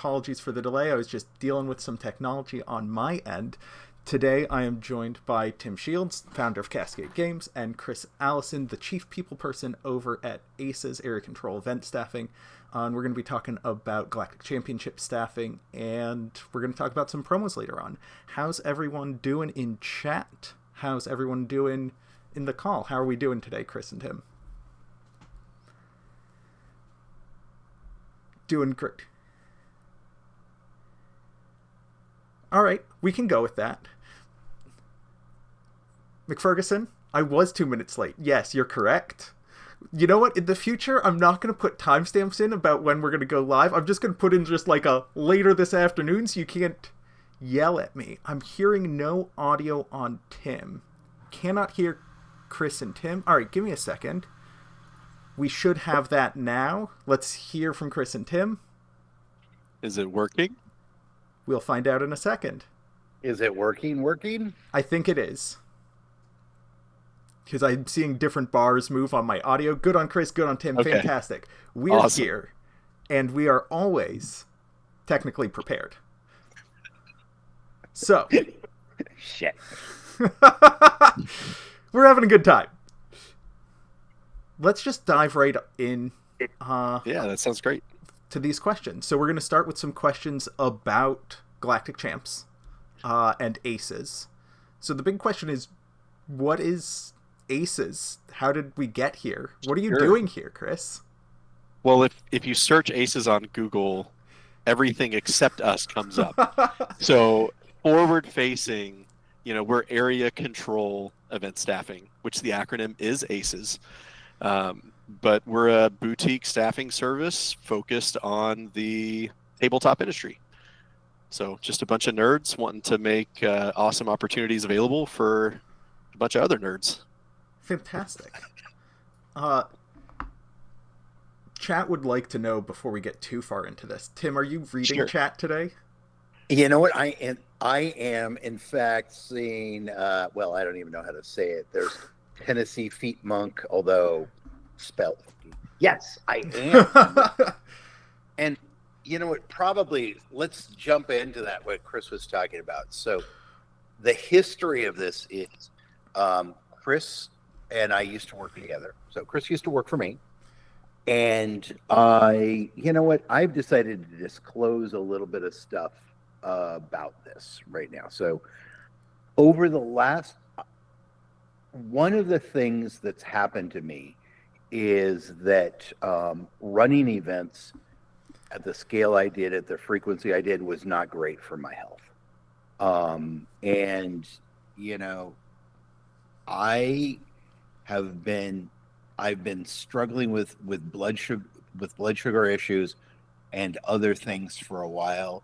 apologies for the delay. I was just dealing with some technology on my end. Today, I am joined by Tim Shields, founder of Cascade Games, and Chris Allison, the chief people person over at ACES, Area Control Event Staffing. And we're going to be talking about Galactic Championship staffing, and we're going to talk about some promos later on. How's everyone doing in chat? How's everyone doing in the call? How are we doing today, Chris and Tim? Doing great. All right, we can go with that. McFerguson, I was 2 minutes late. Yes, you're correct. You know what? In the future, I'm not going to put timestamps in about when we're going to go live. I'm just going to put in just like a later this afternoon so you can't yell at me. I'm hearing no audio on Tim. Cannot hear Chris and Tim. All right, give me a second. We should have that now. Let's hear from Chris and Tim. Is it working? We'll find out in a second. Is it working? I think it is. Because I'm seeing different bars move on my audio. Good on Chris, good on Tim. Okay. Fantastic. We are awesome. Here, and we are always technically prepared. So. Shit. We're having a good time. Let's just dive right in. Yeah, that sounds great. To these questions. So we're going to start with some questions about Galactic Champs and Aces. So the big question is, what is Aces? How did we get here? What are you doing here, Chris? Well, if you search Aces on Google, everything except us comes up. So forward-facing, we're Area Control Event Staffing, which the acronym is ACES. But we're a boutique staffing service focused on the tabletop industry. So just a bunch of nerds wanting to make awesome opportunities available for a bunch of other nerds. Fantastic. Chat would like to know before we get too far into this. Tim, are you reading chat today? You know what? I am in fact seeing, well, I don't even know how to say it. There's Tennessee Feet Monk, although spelled. Yes, I am. And you know what? Probably let's jump into that, what Chris was talking about. So the history of this is Chris and I used to work together. So Chris used to work for me. And I've decided to disclose a little bit of stuff about this right now. So over the last, one of the things that's happened to me is that running events at the scale I did, at the frequency I did, was not great for my health. I've been struggling with blood sugar issues and other things for a while,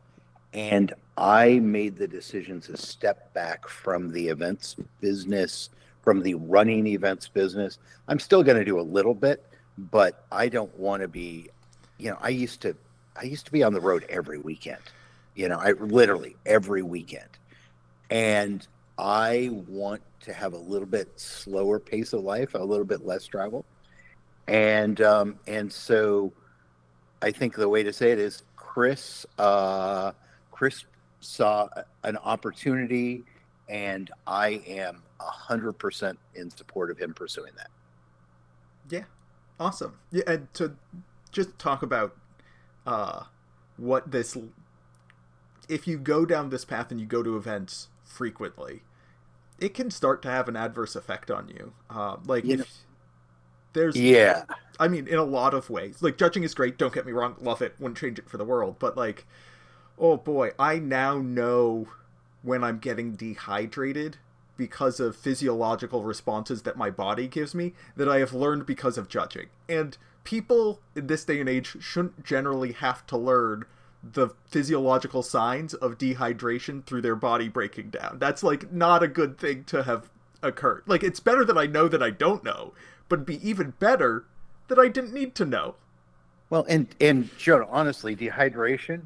and I made the decision to step back from the events business, from the running events business. I'm still going to do a little bit, but I don't want to be, I used to be on the road every weekend, I literally every weekend. And I want to have a little bit slower pace of life, a little bit less travel. And so I think the way to say it is Chris saw an opportunity, and I am 100% in support of him pursuing that. Yeah, awesome. Yeah, and to just talk about what this, if you go down this path and you go to events frequently, it can start to have an adverse effect on you. I mean, in a lot of ways. Like, judging is great, don't get me wrong, love it, wouldn't change it for the world, but like, oh boy, I now know when I'm getting dehydrated because of physiological responses that my body gives me that I have learned because of judging. And people in this day and age shouldn't generally have to learn the physiological signs of dehydration through their body breaking down. That's like not a good thing to have occurred. Like, it's better that I know that I don't know, but it'd be even better that I didn't need to know. Well, and Joe, honestly, dehydration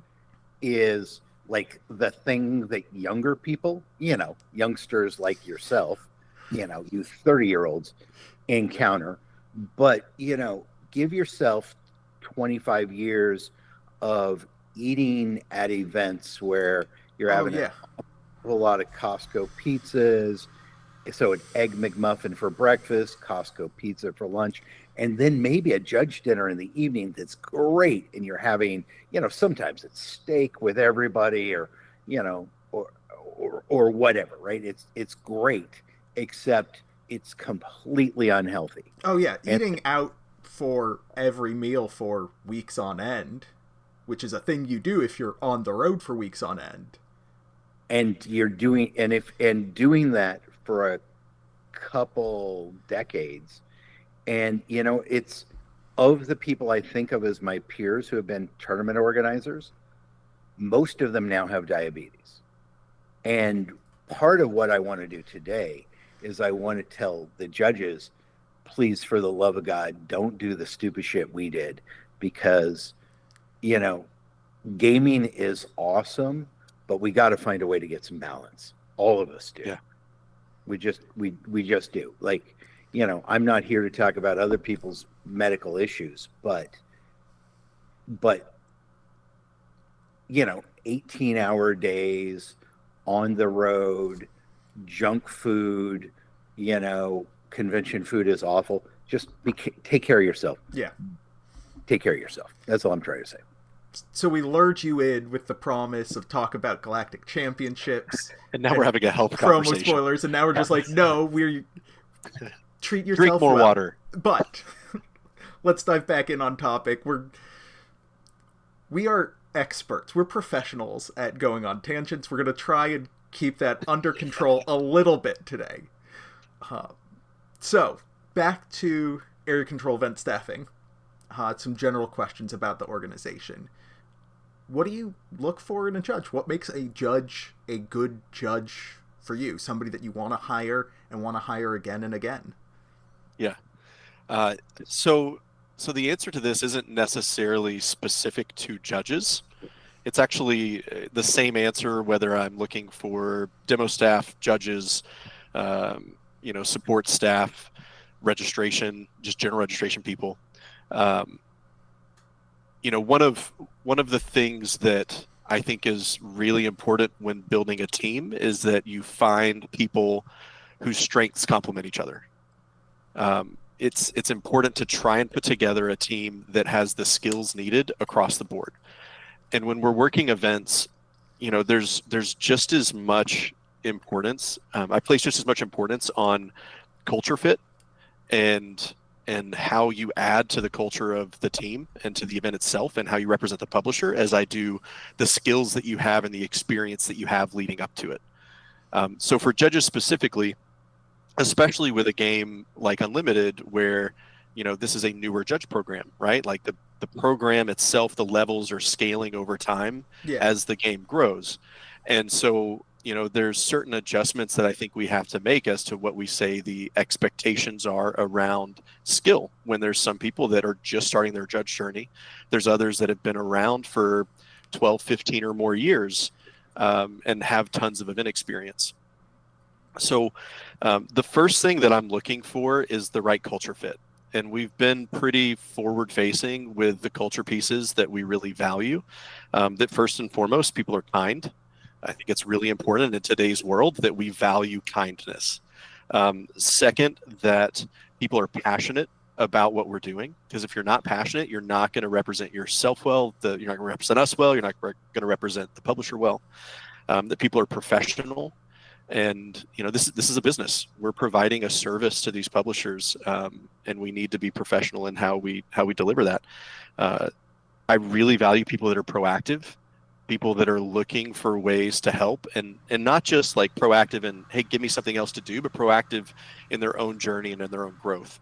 is like the thing that younger people, youngsters like yourself, you 30-year-olds encounter. But, give yourself 25 years of eating at events where you're Oh having yeah. a lot of Costco pizzas. So an egg McMuffin for breakfast, Costco pizza for lunch, and then maybe a judge dinner in the evening that's great. And you're having, sometimes it's steak with everybody, or you know, or whatever, right? It's great, except it's completely unhealthy. Oh yeah. And Eating out for every meal for weeks on end, which is a thing you do if you're on the road for weeks on end. you're doing and doing that for a couple decades. And it's of the people I think of as my peers who have been tournament organizers, most of them now have diabetes. And part of what I want to do today is I want to tell the judges, please, for the love of God, don't do the stupid shit we did, because, you know, gaming is awesome, but we got to find a way to get some balance. All of us do. Yeah. We just do. Like, I'm not here to talk about other people's medical issues, but 18-hour days on the road, junk food, convention food is awful. Just take care of yourself. Yeah. Take care of yourself. That's all I'm trying to say. So we lured you in with the promise of talk about galactic championships. And now we're having a health promo conversation. spoilers, and now we're just like, no, we're treat yourself. Drink more well. water. But let's dive back in on topic. We are experts. We're professionals at going on tangents. We're going to try and keep that under control a little bit today. So back to area control event staffing. Some general questions about the organization. What do you look for in a judge? What makes a judge a good judge for you? Somebody that you want to hire and want to hire again and again. Yeah. So the answer to this isn't necessarily specific to judges. It's actually the same answer whether I'm looking for demo staff, judges, support staff, registration, just general registration people. One of the things that I think is really important when building a team is that you find people whose strengths complement each other. It's important to try and put together a team that has the skills needed across the board. And when we're working events, there's just as much importance. I place just as much importance on culture fit and how you add to the culture of the team and to the event itself and how you represent the publisher as I do the skills that you have and the experience that you have leading up to it. So for judges specifically, especially with a game like Unlimited, where, this is a newer judge program, right? Like the program itself, the levels are scaling over time as the game grows. And so, there's certain adjustments that I think we have to make as to what we say the expectations are around skill. When there's some people that are just starting their judge journey, there's others that have been around for 12, 15 or more years and have tons of event experience. So the first thing that I'm looking for is the right culture fit. And we've been pretty forward facing with the culture pieces that we really value. That first and foremost, people are kind. I think it's really important in today's world that we value kindness. Second, that people are passionate about what we're doing. Because if you're not passionate, you're not going to represent yourself well. You're not going to represent us well. You're not going to represent the publisher well. That people are professional. And this is a business. We're providing a service to these publishers, and we need to be professional in how we deliver that. I really value people that are proactive, people that are looking for ways to help, and not just like proactive and, hey, give me something else to do, but proactive in their own journey and in their own growth.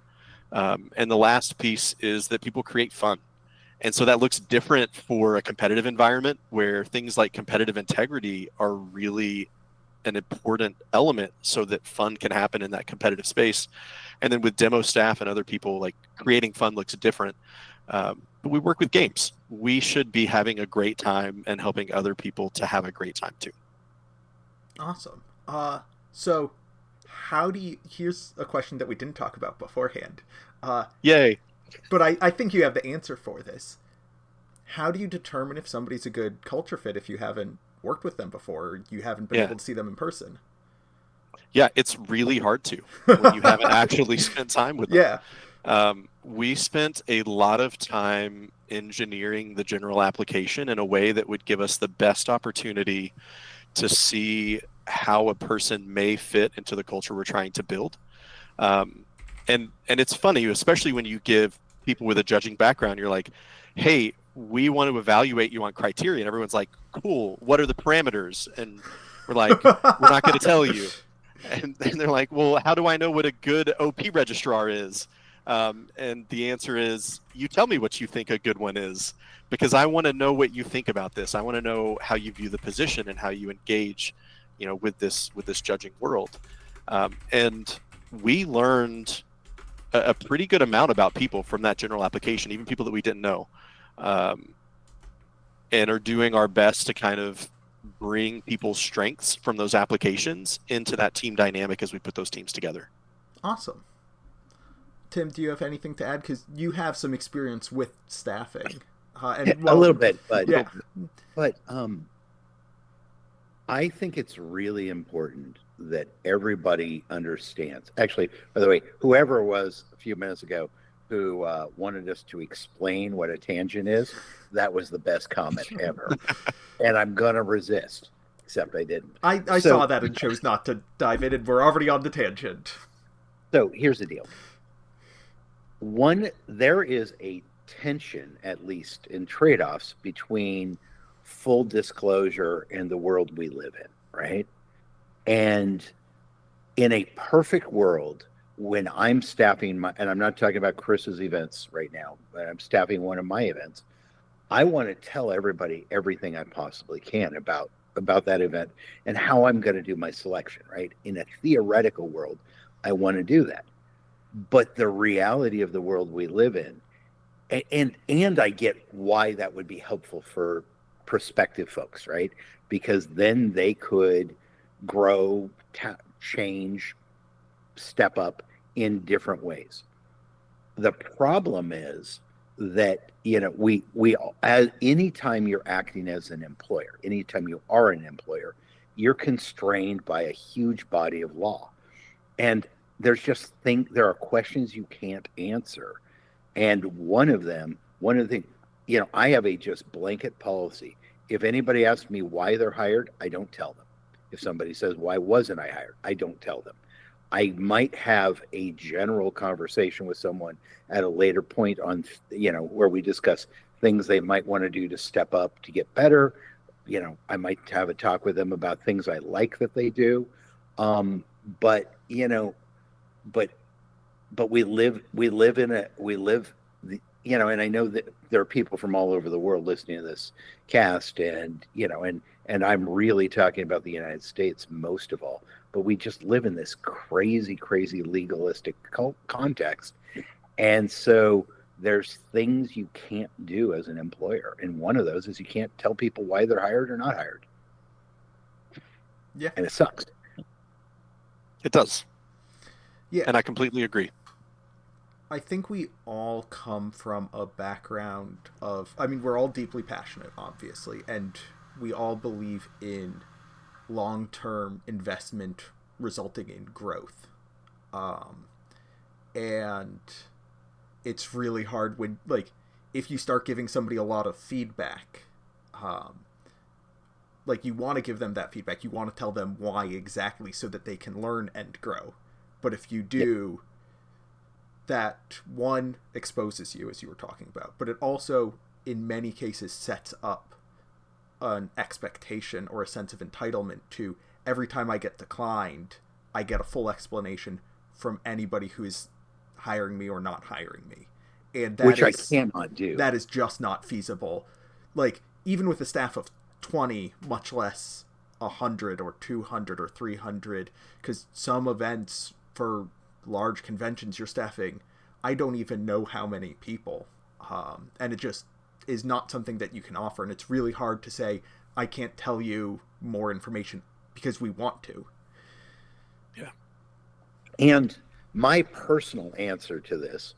And the last piece is that people create fun. And so that looks different for a competitive environment where things like competitive integrity are really an important element so that fun can happen in that competitive space. And then with demo staff and other people, like creating fun looks different. But we work with games. We should be having a great time and helping other people to have a great time too. Awesome. So here's a question that we didn't talk about beforehand. Yay. But I think you have the answer for this. how do you determine if somebody's a good culture fit if you haven't worked with them before, or you haven't been Yeah. able to see them in person? Yeah, it's really hard to when you haven't actually spent time with them. Yeah. We spent a lot of time engineering the general application in a way that would give us the best opportunity to see how a person may fit into the culture we're trying to build. And it's funny, especially when you give people with a judging background, you're like, hey, we want to evaluate you on criteria. And everyone's like, cool, what are the parameters? And we're like, we're not going to tell you. And they're like, well, how do I know what a good OP registrar is? And the answer is, you tell me what you think a good one is, because I want to know what you think about this. I want to know how you view the position and how you engage, with this judging world. And we learned a pretty good amount about people from that general application, even people that we didn't know, and are doing our best to kind of bring people's strengths from those applications into that team dynamic as we put those teams together. Awesome. Tim, do you have anything to add? Because you have some experience with staffing. A little bit, but yeah. But I think it's really important that everybody understands. Actually, by the way, whoever it was a few minutes ago who wanted us to explain what a tangent is, that was the best comment ever. And I'm going to resist, except I didn't. I saw that and chose not to dive in, and we're already on the tangent. So here's the deal. There is a tension, at least in trade-offs, between full disclosure and the world we live in, right? And in a perfect world, when I'm staffing and I'm not talking about Chris's events right now, but I'm staffing one of my events, I want to tell everybody everything I possibly can about that event and how I'm going to do my selection, right? In a theoretical world, I want to do that. But the reality of the world we live in, and I get why that would be helpful for prospective folks, right? Because then they could grow, change, step up in different ways. The problem is that, we anytime you're acting as an employer, anytime you are an employer, you're constrained by a huge body of law. And there are questions you can't answer. And one of the things, I have a just blanket policy. If anybody asks me why they're hired, I don't tell them. If somebody says, why wasn't I hired? I don't tell them. I might have a general conversation with someone at a later point on, where we discuss things they might want to do to step up to get better. I might have a talk with them about things I like that they do. But we live, and I know that there are people from all over the world listening to this cast, and I'm really talking about the United States most of all, but we just live in this crazy, crazy legalistic context. And so there's things you can't do as an employer. And one of those is you can't tell people why they're hired or not hired. Yeah. And it sucks. It does. Yeah. And I completely agree. I think we all come from a background we're all deeply passionate, obviously, and we all believe in long-term investment resulting in growth. And it's really hard when, if you start giving somebody a lot of feedback, you want to give them that feedback. You want to tell them why exactly so that they can learn and grow. But if you do... that one exposes you, as you were talking about, but it also in many cases sets up an expectation or a sense of entitlement to every time I get declined, I get a full explanation from anybody who is hiring me or not hiring me. And that I cannot do. That is just not feasible. Even with a staff of 20, much less 100 or 200 or 300, because some events for large conventions you're staffing, I don't even know how many people, and it just is not something that you can offer, and it's really hard to say I can't tell you more information because we want to. Yeah. And my personal answer to this,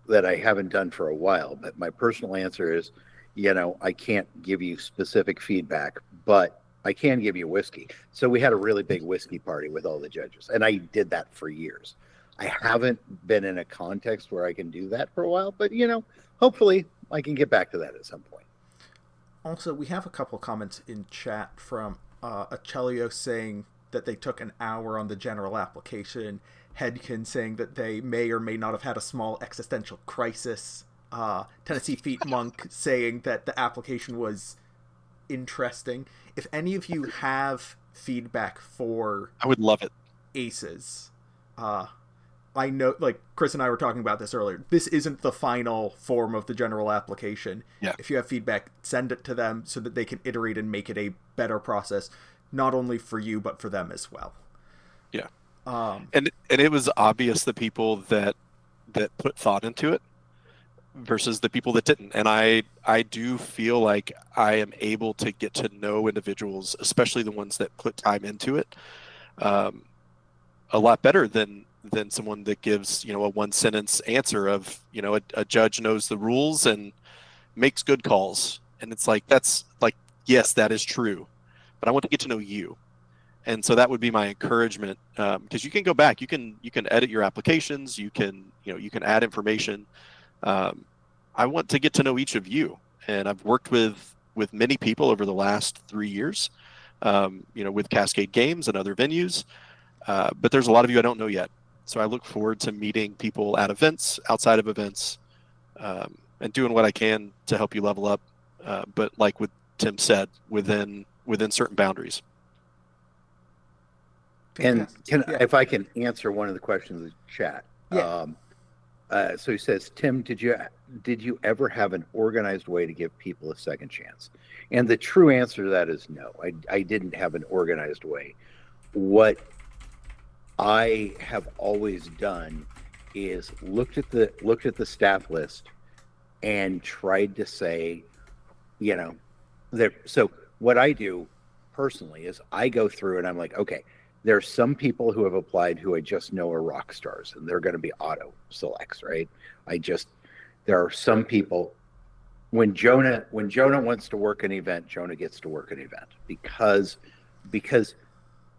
that I haven't done for a while, but my personal answer is, I can't give you specific feedback, but I can give you whiskey. So we had a really big whiskey party with all the judges, and I did that for years. I haven't been in a context where I can do that for a while, but hopefully I can get back to that at some point. Also, we have a couple comments in chat from Achelio saying that they took an hour on the general application. Hedkin saying that they may or may not have had a small existential crisis. Tennessee Feet Monk saying that the application was interesting. If any of you have feedback for I would love it. Aces, I know, like Chris and I were talking about this earlier, this isn't the final form of the general application. Yeah. If you have feedback, send it to them so that they can iterate and make it a better process, not only for you, but for them as well. Yeah. And it was obvious the people that put thought into it versus the people that didn't. And I do feel like I am able to get to know individuals, especially the ones that put time into it, a lot better than someone that gives, a one sentence answer of, a judge knows the rules and makes good calls. And it's like, that's like, yes, that is true, but I want to get to know you. And so that would be my encouragement, because you can go back, you can edit your applications, you can add information. I want to get to know each of you, and I've worked with many people over the last 3 years, with Cascade Games and other venues, but there's a lot of you I don't know yet. So I look forward to meeting people at events, outside of events, and doing what I can to help you level up. But like what Tim said, within certain boundaries. And if I can answer one of the questions in the chat. Yeah. So he says, Tim, did you ever have an organized way to give people a second chance? And the true answer to that is no. I didn't have an organized way. What I have always done is looked at the staff list and tried to say, so what I do personally is I go through and I'm like, okay, there are some people who have applied who I just know are rock stars, and they're going to be auto selects, right? There are some people. When Jonah wants to work an event, Jonah gets to work an event because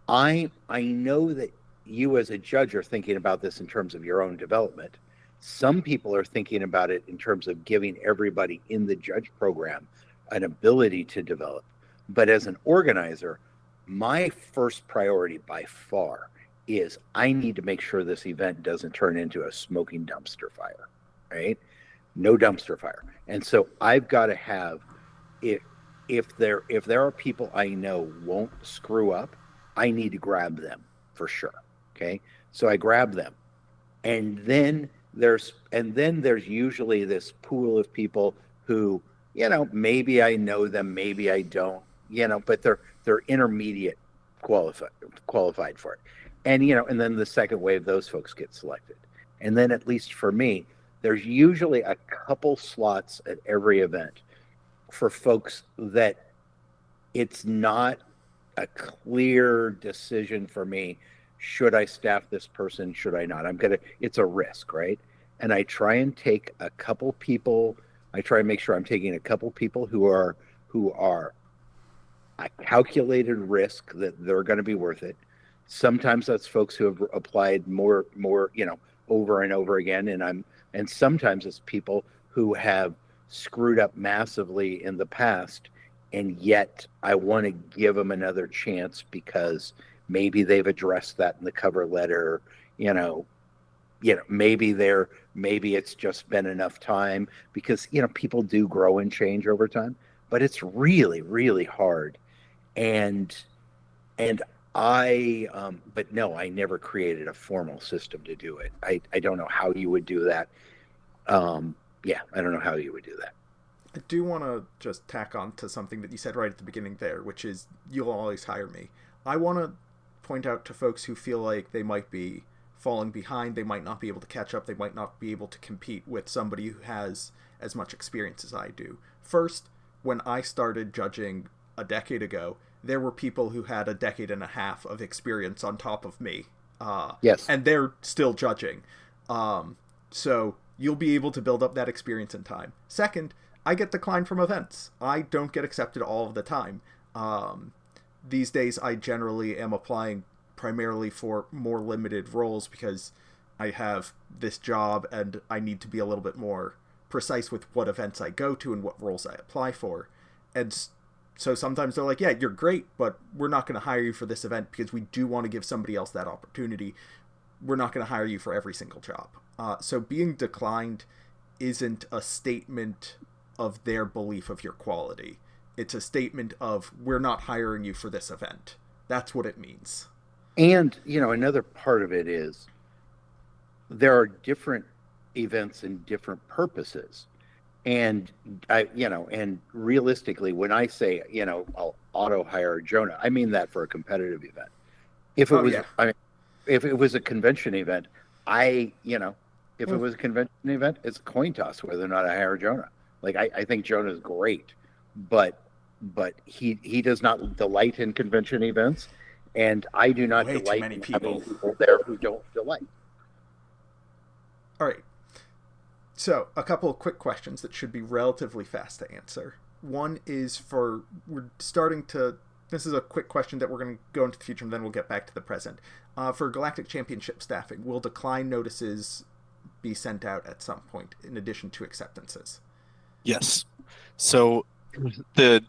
I know that you as a judge are thinking about this in terms of your own development. Some people are thinking about it in terms of giving everybody in the judge program an ability to develop. But as an organizer, my first priority by far is I need to make sure this event doesn't turn into a smoking dumpster fire, right? No dumpster fire. And so I've got to have, if there are people I know won't screw up, I need to grab them for sure. Okay. So I grab them. And then there's usually this pool of people who, maybe I know them, maybe I don't, but they're intermediate qualified for it. And, and then the second wave, those folks get selected. And then at least for me, there's usually a couple slots at every event for folks that it's not a clear decision for me. Should I staff this person? Should I not? It's a risk, right? And I try and take a couple people. I try and make sure I'm taking a couple people who are a calculated risk that they're going to be worth it. Sometimes that's folks who have applied more, over and over again. And sometimes it's people who have screwed up massively in the past. And yet I want to give them another chance because maybe they've addressed that in the cover letter, maybe it's just been enough time because, people do grow and change over time, but it's really, really hard. And but no, I never created a formal system to do it. I don't know how you would do that. I don't know how you would do that. I do want to just tack on to something that you said right at the beginning there, which is you'll always hire me. I want to point out to folks who feel like they might be falling behind, they might not be able to catch up, they might not be able to compete with somebody who has as much experience as I do. First, when I started judging a decade ago, there were people who had a decade and a half of experience on top of me. Yes. And they're still judging. So you'll be able to build up that experience in time. Second, I get declined from events. I don't get accepted all of the time. These days, I generally am applying primarily for more limited roles because I have this job and I need to be a little bit more precise with what events I go to and what roles I apply for. And so sometimes they're like, yeah, you're great, but we're not going to hire you for this event because we do want to give somebody else that opportunity. We're not going to hire you for every single job. So being declined isn't a statement of their belief of your quality. It's a statement of, we're not hiring you for this event. That's what it means. And, another part of it is there are different events and different purposes. And and realistically, when I say, I'll auto hire Jonah, I mean that for a competitive event. If it was, if it was a convention event, if it was a convention event, it's a coin toss whether or not I hire Jonah. Like I think Jonah's great, but he does not delight in convention events, and I do not delight in having people there who don't delight. All right. So, a couple of quick questions that should be relatively fast to answer. One is this is a quick question that we're going to go into the future and then we'll get back to the present. For Galactic Championship staffing, will decline notices be sent out at some point in addition to acceptances? Yes. So, the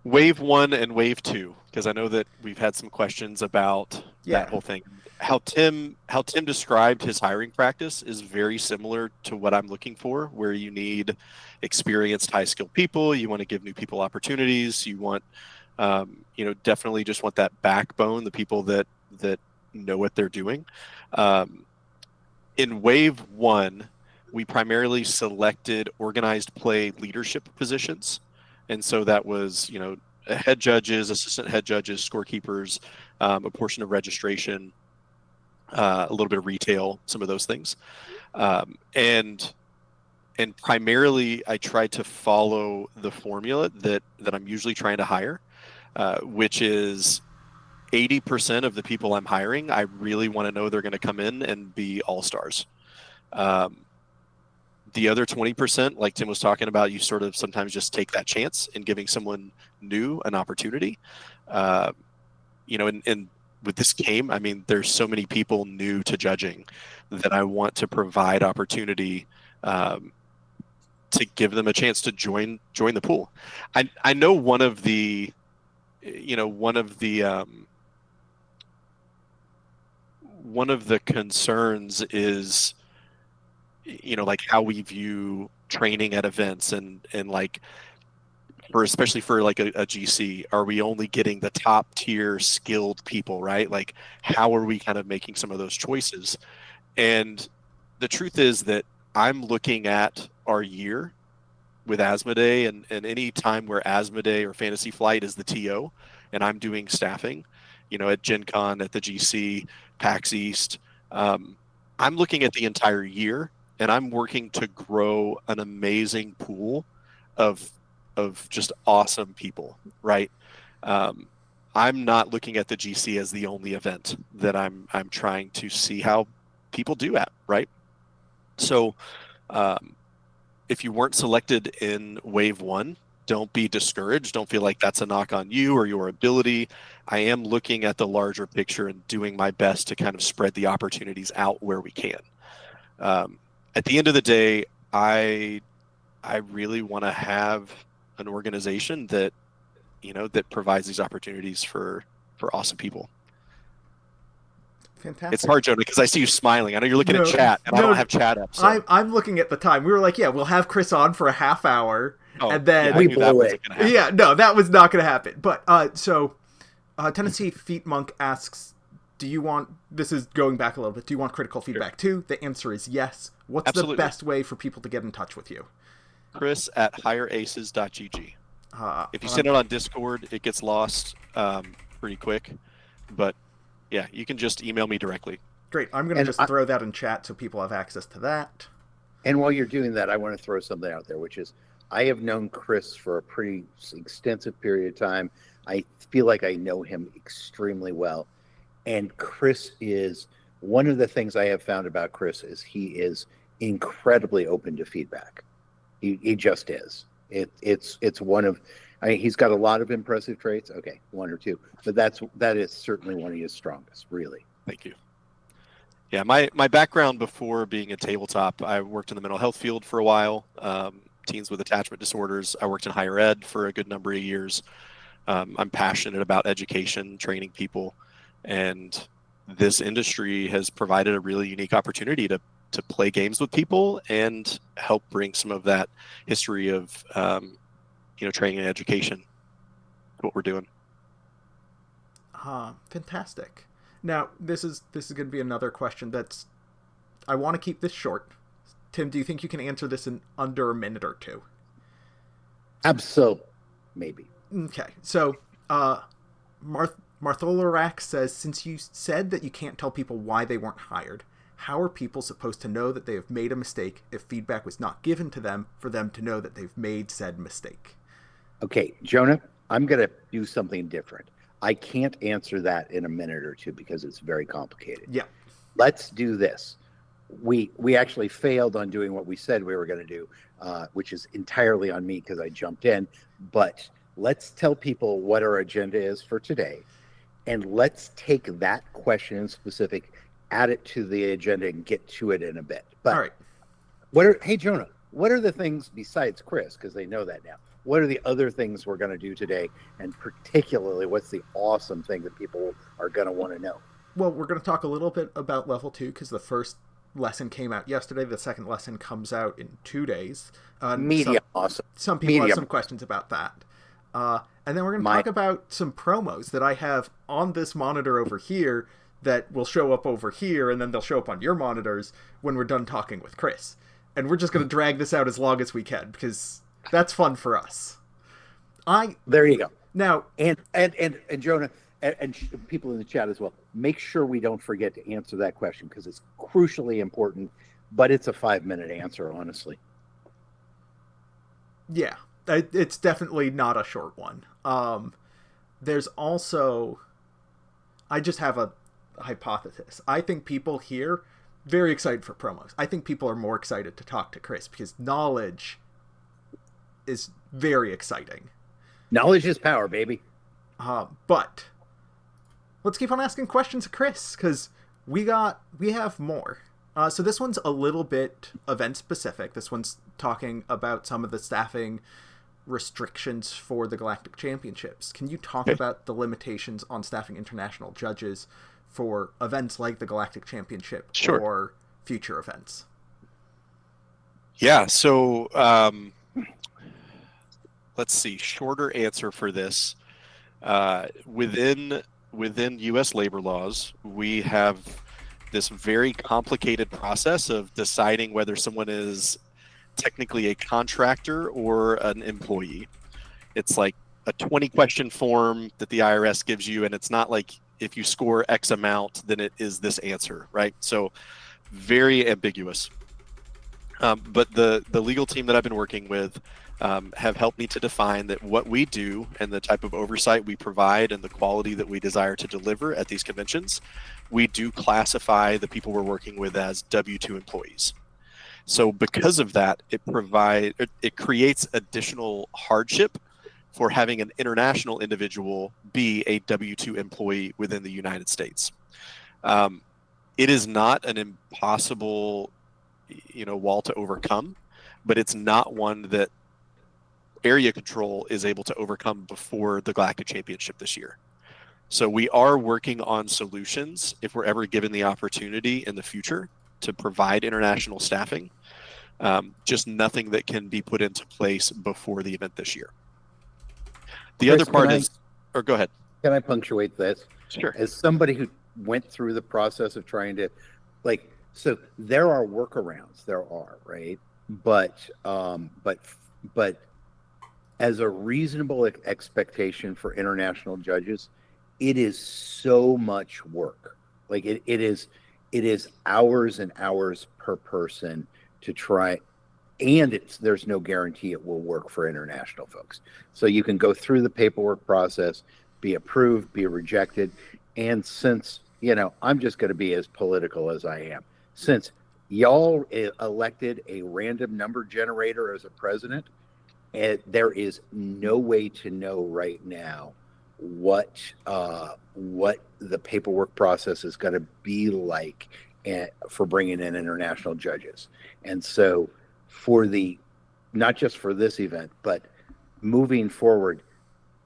Wave 1 and Wave 2, because I know that we've had some questions about that whole thing. How Tim described his hiring practice is very similar to what I'm looking for, where you need experienced, high-skilled people. You want to give new people opportunities. You want, definitely just want that backbone, the people that know what they're doing. In Wave 1, we primarily selected organized play leadership positions. And so that was, head judges, assistant head judges, scorekeepers, a portion of registration, a little bit of retail, some of those things. And primarily I tried to follow the formula that I'm usually trying to hire, which is 80% of the people I'm hiring, I really want to know they're going to come in and be all-stars. The other 20%, like Tim was talking about, you sort of sometimes just take that chance in giving someone new an opportunity. And with this game, I mean, there's so many people new to judging that I want to provide opportunity to give them a chance to join the pool. I know one of the concerns is, like how we view training at events and like, especially for like a GC, are we only getting the top tier skilled people, right? Like, how are we kind of making some of those choices? And the truth is that I'm looking at our year with Asmodee and any time where Asmodee or Fantasy Flight is the TO and I'm doing staffing, at Gen Con, at the GC, PAX East, I'm looking at the entire year and I'm working to grow an amazing pool of just awesome people, right? I'm not looking at the GC as the only event that I'm trying to see how people do at, right? So if you weren't selected in Wave 1, don't be discouraged. Don't feel like that's a knock on you or your ability. I am looking at the larger picture and doing my best to kind of spread the opportunities out where we can. At the end of the day, I really want to have an organization that provides these opportunities for awesome people. Fantastic. It's hard, Jonah, because I see you smiling. I know you're looking at chat, and I don't have chat up. So. I'm looking at the time. We were like, we'll have Chris on for a half hour, and then we blew it. Yeah, no, that was not going to happen. But Tennessee Feet Monk asks, do you want? This is going back a little bit. Do you want critical feedback too? The answer is yes. What's the best way for people to get in touch with you? Chris at hireaces.gg. If you send it on Discord, it gets lost pretty quick. But yeah, you can just email me directly. Great. I'm going to just throw that in chat so people have access to that. And while you're doing that, I want to throw something out there, which is I have known Chris for a pretty extensive period of time. I feel like I know him extremely well. And Chris is one of the things I have found about Chris is he is incredibly open to feedback. He just is. It's one of. I mean, he's got a lot of impressive traits. Okay, one or two, but that is certainly one of his strongest. Really. Thank you. Yeah, my background before being a tabletop, I worked in the mental health field for a while. Teens with attachment disorders. I worked in higher ed for a good number of years. I'm passionate about education, training people, and this industry has provided a really unique opportunity to play games with people and help bring some of that history of training and education to what we're doing. Fantastic. Now, this is going to be another question that's... I want to keep this short. Tim, do you think you can answer this in under a minute or two? Absolutely. Maybe. Okay. So, Martholorak says, since you said that you can't tell people why they weren't hired, how are people supposed to know that they have made a mistake if feedback was not given to them for them to know that they've made said mistake? Okay, Jonah, I'm going to do something different. I can't answer that in a minute or two because it's very complicated. Yeah. Let's do this. We actually failed on doing what we said we were going to do, which is entirely on me because I jumped in. But let's tell people what our agenda is for today, and let's take that question in specific, add it to the agenda, and get to it in a bit. But all right. Hey, Jonah, what are the things besides Chris, because they know that now? What are the other things we're going to do today? And particularly, what's the awesome thing that people are going to want to know? Well, we're going to talk a little bit about level 2 because the first lesson came out yesterday. The second lesson comes out in 2 days. Awesome. Some people have some questions about that. And then we're going to talk about some promos that I have on this monitor over here that will show up over here, and then they'll show up on your monitors when we're done talking with Chris. And we're just going to drag this out as long as we can because that's fun for us. There you go. Now, and Jonah, and people in the chat as well, make sure we don't forget to answer that question because it's crucially important, but it's a 5-minute answer, honestly. Yeah, it's definitely not a short one. There's also, I just have a hypothesis. I think people here very excited for promos. I think people are more excited to talk to Chris because knowledge is very exciting. Knowledge is power, baby. But let's keep on asking questions to Chris because we have more. So this one's a little bit event specific. This one's talking about some of the staffing restrictions for the Galactic Championships. Can you talk about the limitations on staffing international judges for events like the Galactic Championship or future events? Yeah, so let's see. Shorter answer for this. Within U.S. labor laws, we have this very complicated process of deciding whether someone is technically a contractor or an employee. It's like a 20-question form that the IRS gives you, and it's not like if you score X amount, then it is this answer, right? So very ambiguous. But the legal team that I've been working with have helped me to define that what we do and the type of oversight we provide and the quality that we desire to deliver at these conventions, we do classify the people we're working with as W-2 employees. So because of that, it creates additional hardship for having an international individual be a W-2 employee within the United States. It is not an impossible, wall to overcome, but it's not one that area control is able to overcome before the Galactic Championship this year. So we are working on solutions if we're ever given the opportunity in the future to provide international staffing. Just nothing that can be put into place before the event this year. The Chris, other part is, or go ahead. Can I punctuate this? Sure. As somebody who went through the process of trying to, so there are workarounds. There are, right? But as a reasonable expectation for international judges, it is so much work. It is hours and hours per person to try, and there's no guarantee it will work for international folks. So you can go through the paperwork process, be approved, be rejected, and since I'm just going to be as political as I am, since y'all elected a random number generator as a president, and there is no way to know right now what the paperwork process is going to be like for bringing in international judges. And so, for the not just for this event, but moving forward,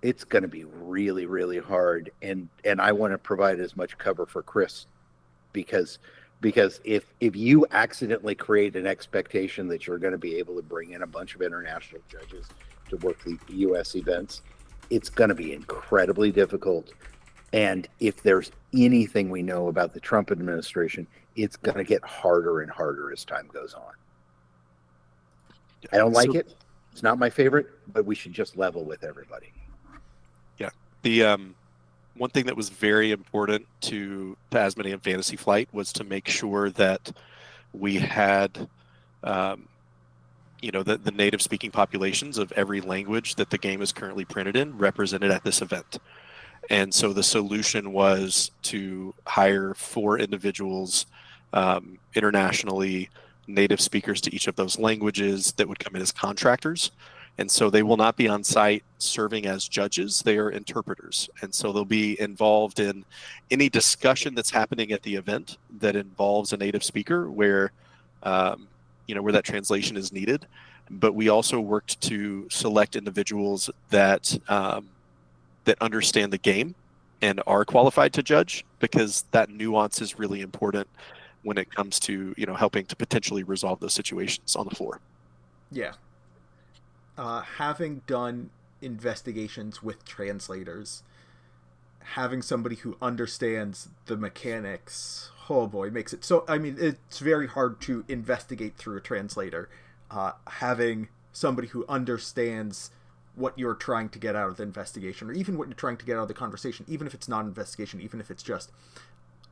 it's going to be really, really hard. And I want to provide as much cover for Chris because if you accidentally create an expectation that you're going to be able to bring in a bunch of international judges to work the U.S. events, it's going to be incredibly difficult. And if there's anything we know about the Trump administration, it's going to get harder and harder as time goes on. I don't like it. It's not my favorite, but we should just level with everybody. Yeah. The one thing that was very important to Asmodee and Fantasy Flight was to make sure that we had, the native speaking populations of every language that the game is currently printed in represented at this event. And so the solution was to hire 4 individuals internationally, native speakers to each of those languages that would come in as contractors. And so they will not be on site serving as judges. They are interpreters. And so they'll be involved in any discussion that's happening at the event that involves a native speaker where that translation is needed. But we also worked to select individuals that understand the game and are qualified to judge, because that nuance is really important when it comes to, helping to potentially resolve those situations on the floor. Yeah. Having done investigations with translators, having somebody who understands the mechanics, oh boy, makes it so. I mean, it's very hard to investigate through a translator. Having somebody who understands what you're trying to get out of the investigation, or even what you're trying to get out of the conversation, even if it's not an investigation, even if it's just,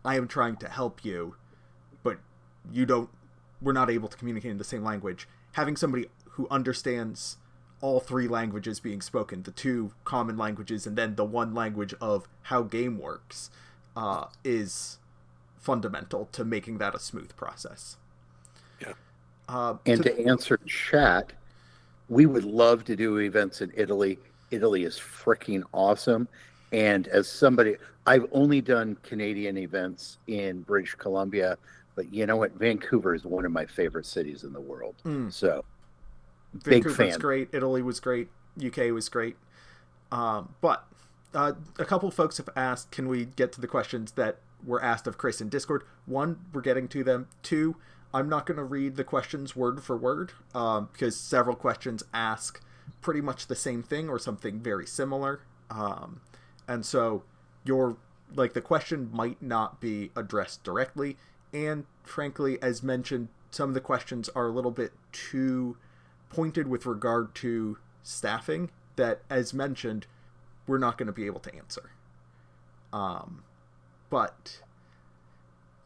I am trying to help you, but we're not able to communicate in the same language. Having somebody who understands all 3 languages being spoken, the 2 common languages, and then the 1 language of how game works, is fundamental to making that a smooth process. Yeah. And to answer chat, we would love to do events in Italy. Italy is freaking awesome. And as somebody, I've only done Canadian events in British Columbia, but you know what? Vancouver is one of my favorite cities in the world. So, big fan. Was great. Italy was great. UK was great. But a couple of folks have asked, can we get to the questions that were asked of Chris in Discord? 1, we're getting to them. 2, I'm not going to read the questions word for word, because several questions ask pretty much the same thing or something very similar. And so the question might not be addressed directly. And frankly, as mentioned, some of the questions are a little bit too pointed with regard to staffing that, as mentioned, we're not going to be able to answer. But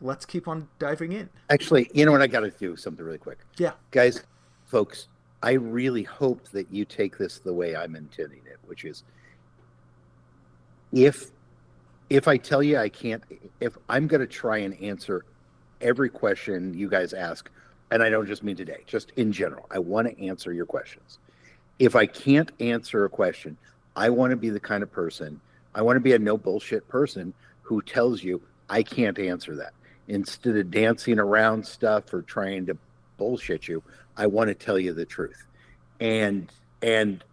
let's keep on diving in. Actually, you know what? I got to do something really quick. Yeah. Guys, folks, I really hope that you take this the way I'm intending it, which is if I tell you I can't, if I'm going to try and answer every question you guys ask, and I don't just mean today, just in general, I want to answer your questions. If I can't answer a question, I want to be the kind of person, I want to be a no bullshit person who tells you I can't answer that. Instead of dancing around stuff or trying to bullshit you, I want to tell you the truth. And and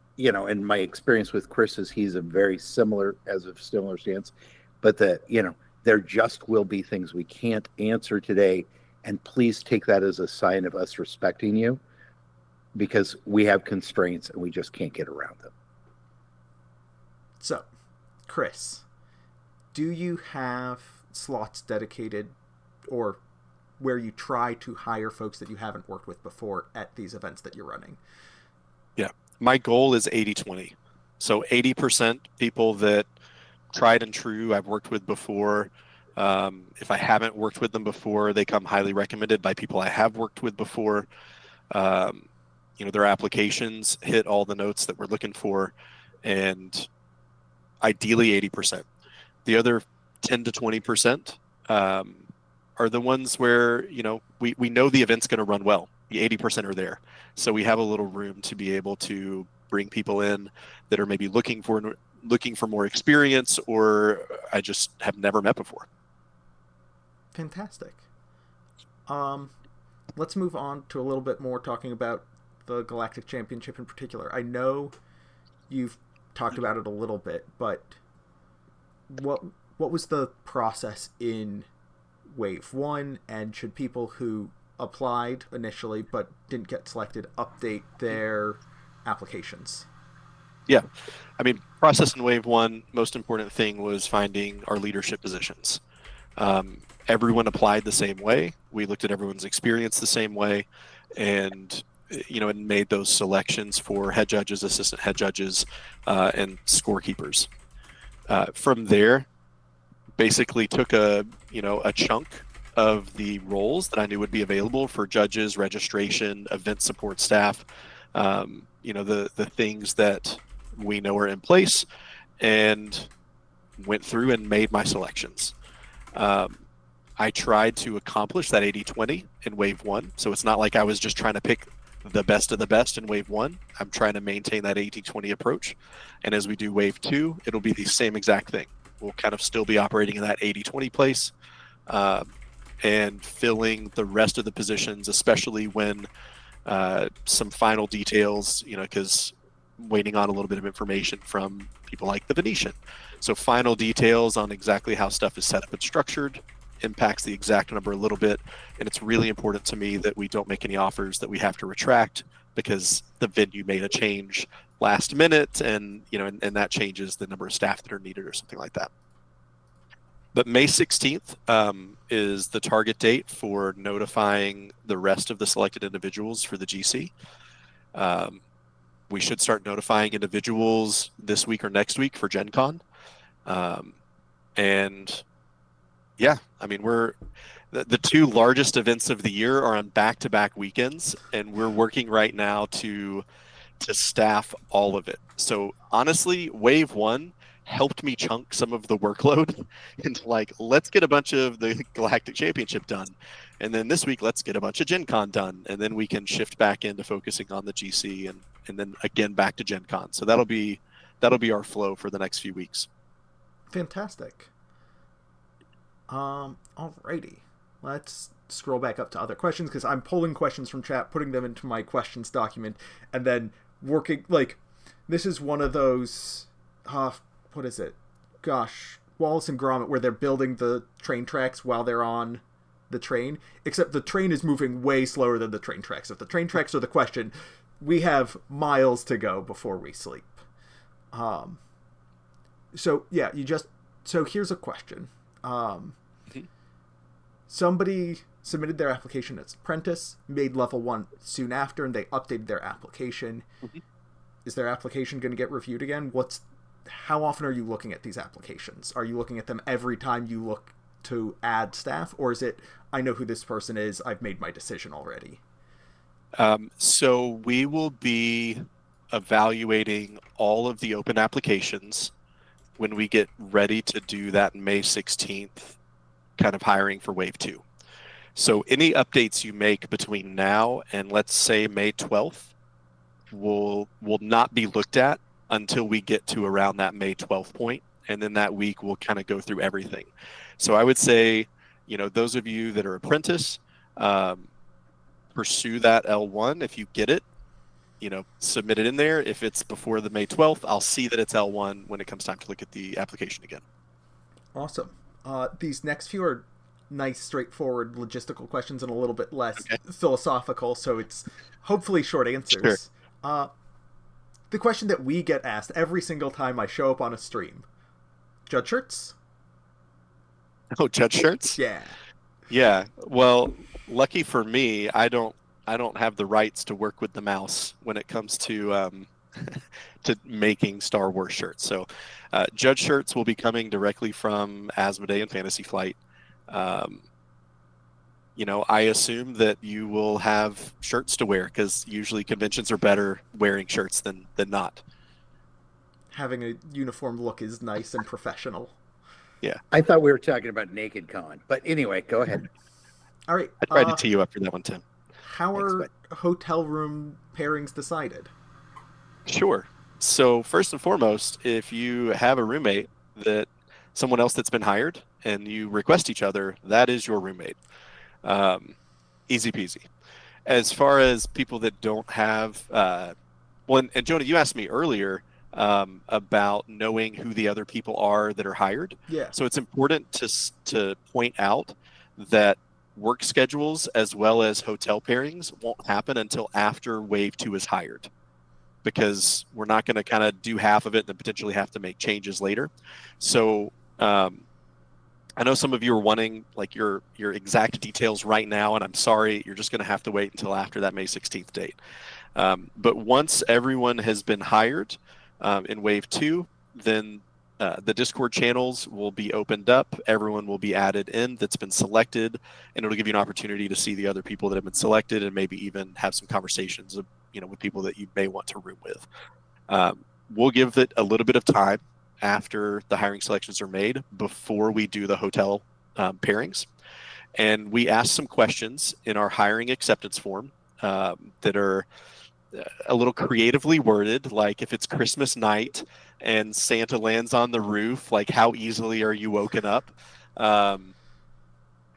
my experience with Chris is he's a very similar stance, but there just will be things we can't answer today. And please take that as a sign of us respecting you, because we have constraints and we just can't get around them. So, Chris, do you have slots dedicated, or where you try to hire folks that you haven't worked with before at these events that you're running? Yeah. My goal is 80-20. So 80% people that tried and true I've worked with before. If I haven't worked with them before, they come highly recommended by people I have worked with before. Their applications hit all the notes that we're looking for, and ideally 80%. The other 10 to 20% are the ones where, we know the event's going to run well. The 80% are there. So we have a little room to be able to bring people in that are maybe looking for more experience, or I just have never met before. Fantastic. Let's move on to a little bit more talking about the Galactic Championship in particular. I know you've talked about it a little bit, but what was the process in Wave 1, and should people who applied initially but didn't get selected update their applications? Yeah. I mean, process in Wave 1, most important thing was finding our leadership positions. Everyone applied the same way. We looked at everyone's experience the same way, and and made those selections for head judges, assistant head judges, and scorekeepers. From there, basically took a chunk of the roles that I knew would be available for judges, registration, event support staff, the things that we know are in place, and went through and made my selections. I tried to accomplish that 80-20 in Wave 1, so it's not like I was just trying to pick the best of the best in Wave 1. I'm trying to maintain that 80-20 approach, and as we do Wave 2, it'll be the same exact thing. We'll kind of still be operating in that 80-20 place, and filling the rest of the positions, especially when some final details, because waiting on a little bit of information from people like the Venetian. So final details on exactly how stuff is set up and structured impacts the exact number a little bit, and it's really important to me that we don't make any offers that we have to retract because the venue made a change last minute, and and that changes the number of staff that are needed or something like that. But May 16th is the target date for notifying the rest of the selected individuals for the GC. We should start notifying individuals this week or next week for Gen Con. And yeah, I mean, the two largest events of the year are on back-to-back weekends, and we're working right now to staff all of it. So honestly, Wave 1 helped me chunk some of the workload into let's get a bunch of the Galactic Championship done. And then this week, let's get a bunch of Gen Con done. And then we can shift back into focusing on the GC and then again back to Gen Con. So that'll be our flow for the next few weeks. Fantastic. Alrighty. Let's scroll back up to other questions, because I'm pulling questions from chat, putting them into my questions document, and then working, this is one of those, what is it? Gosh, Wallace and Gromit, where they're building the train tracks while they're on the train, except the train is moving way slower than the train tracks. If the train tracks are the question, we have miles to go before we sleep. So here's a question. Somebody submitted their application as apprentice, made level 1 soon after, and they updated their application. Mm-hmm. Is their application going to get reviewed again? How often are you looking at these applications? Are you looking at them every time you look to add staff, or is it, I know who this person is, I've made my decision already? So we will be evaluating all of the open applications when we get ready to do that May 16th kind of hiring for Wave 2. So any updates you make between now and let's say May 12th will not be looked at until we get to around that May 12th point, and then that week we'll kind of go through everything. So I would say, those of you that are apprentice, pursue that L1 if you get it. Submit it in there. If it's before the May 12th, I'll see that it's L1 when it comes time to look at the application again. Awesome. These next few are nice, straightforward logistical questions and a little bit less philosophical, so it's hopefully short answers. Sure. The question that we get asked every single time I show up on a stream: judge shirts? Oh, judge shirts? Yeah. Yeah. Well, lucky for me, I don't have the rights to work with the mouse when it comes to to making Star Wars shirts. So judge shirts will be coming directly from Asmodee and Fantasy Flight. I assume that you will have shirts to wear, because usually conventions are better wearing shirts than not. Having a uniform look is nice and professional. Yeah, I thought we were talking about Naked Con, but anyway, go ahead. All right. I tried to tee you up for that one, Tim. How Thanks, are bud. hotel room pairings decided? Sure. So first and foremost, if you have a roommate that someone else that's been hired and you request each other, that is your roommate. Um, Easy peasy. As far as people that don't have, well, and Jonah, you asked me earlier about knowing who the other people are that are hired. Yeah. So it's important to point out that work schedules as well as hotel pairings won't happen until after Wave 2 is hired, because we're not going to kind of do half of it and then potentially have to make changes later. So I know some of you are wanting like your exact details right now, and I'm sorry, you're just going to have to wait until after that May 16th date. But once everyone has been hired in Wave 2, then the Discord channels will be opened up. Everyone will be added in that's been selected, and it'll give you an opportunity to see the other people that have been selected and maybe even have some conversations, with people that you may want to room with. We'll give it a little bit of time after the hiring selections are made before we do the hotel pairings. And we ask some questions in our hiring acceptance form that are a little creatively worded, like if it's Christmas night and Santa lands on the roof, like how easily are you woken up?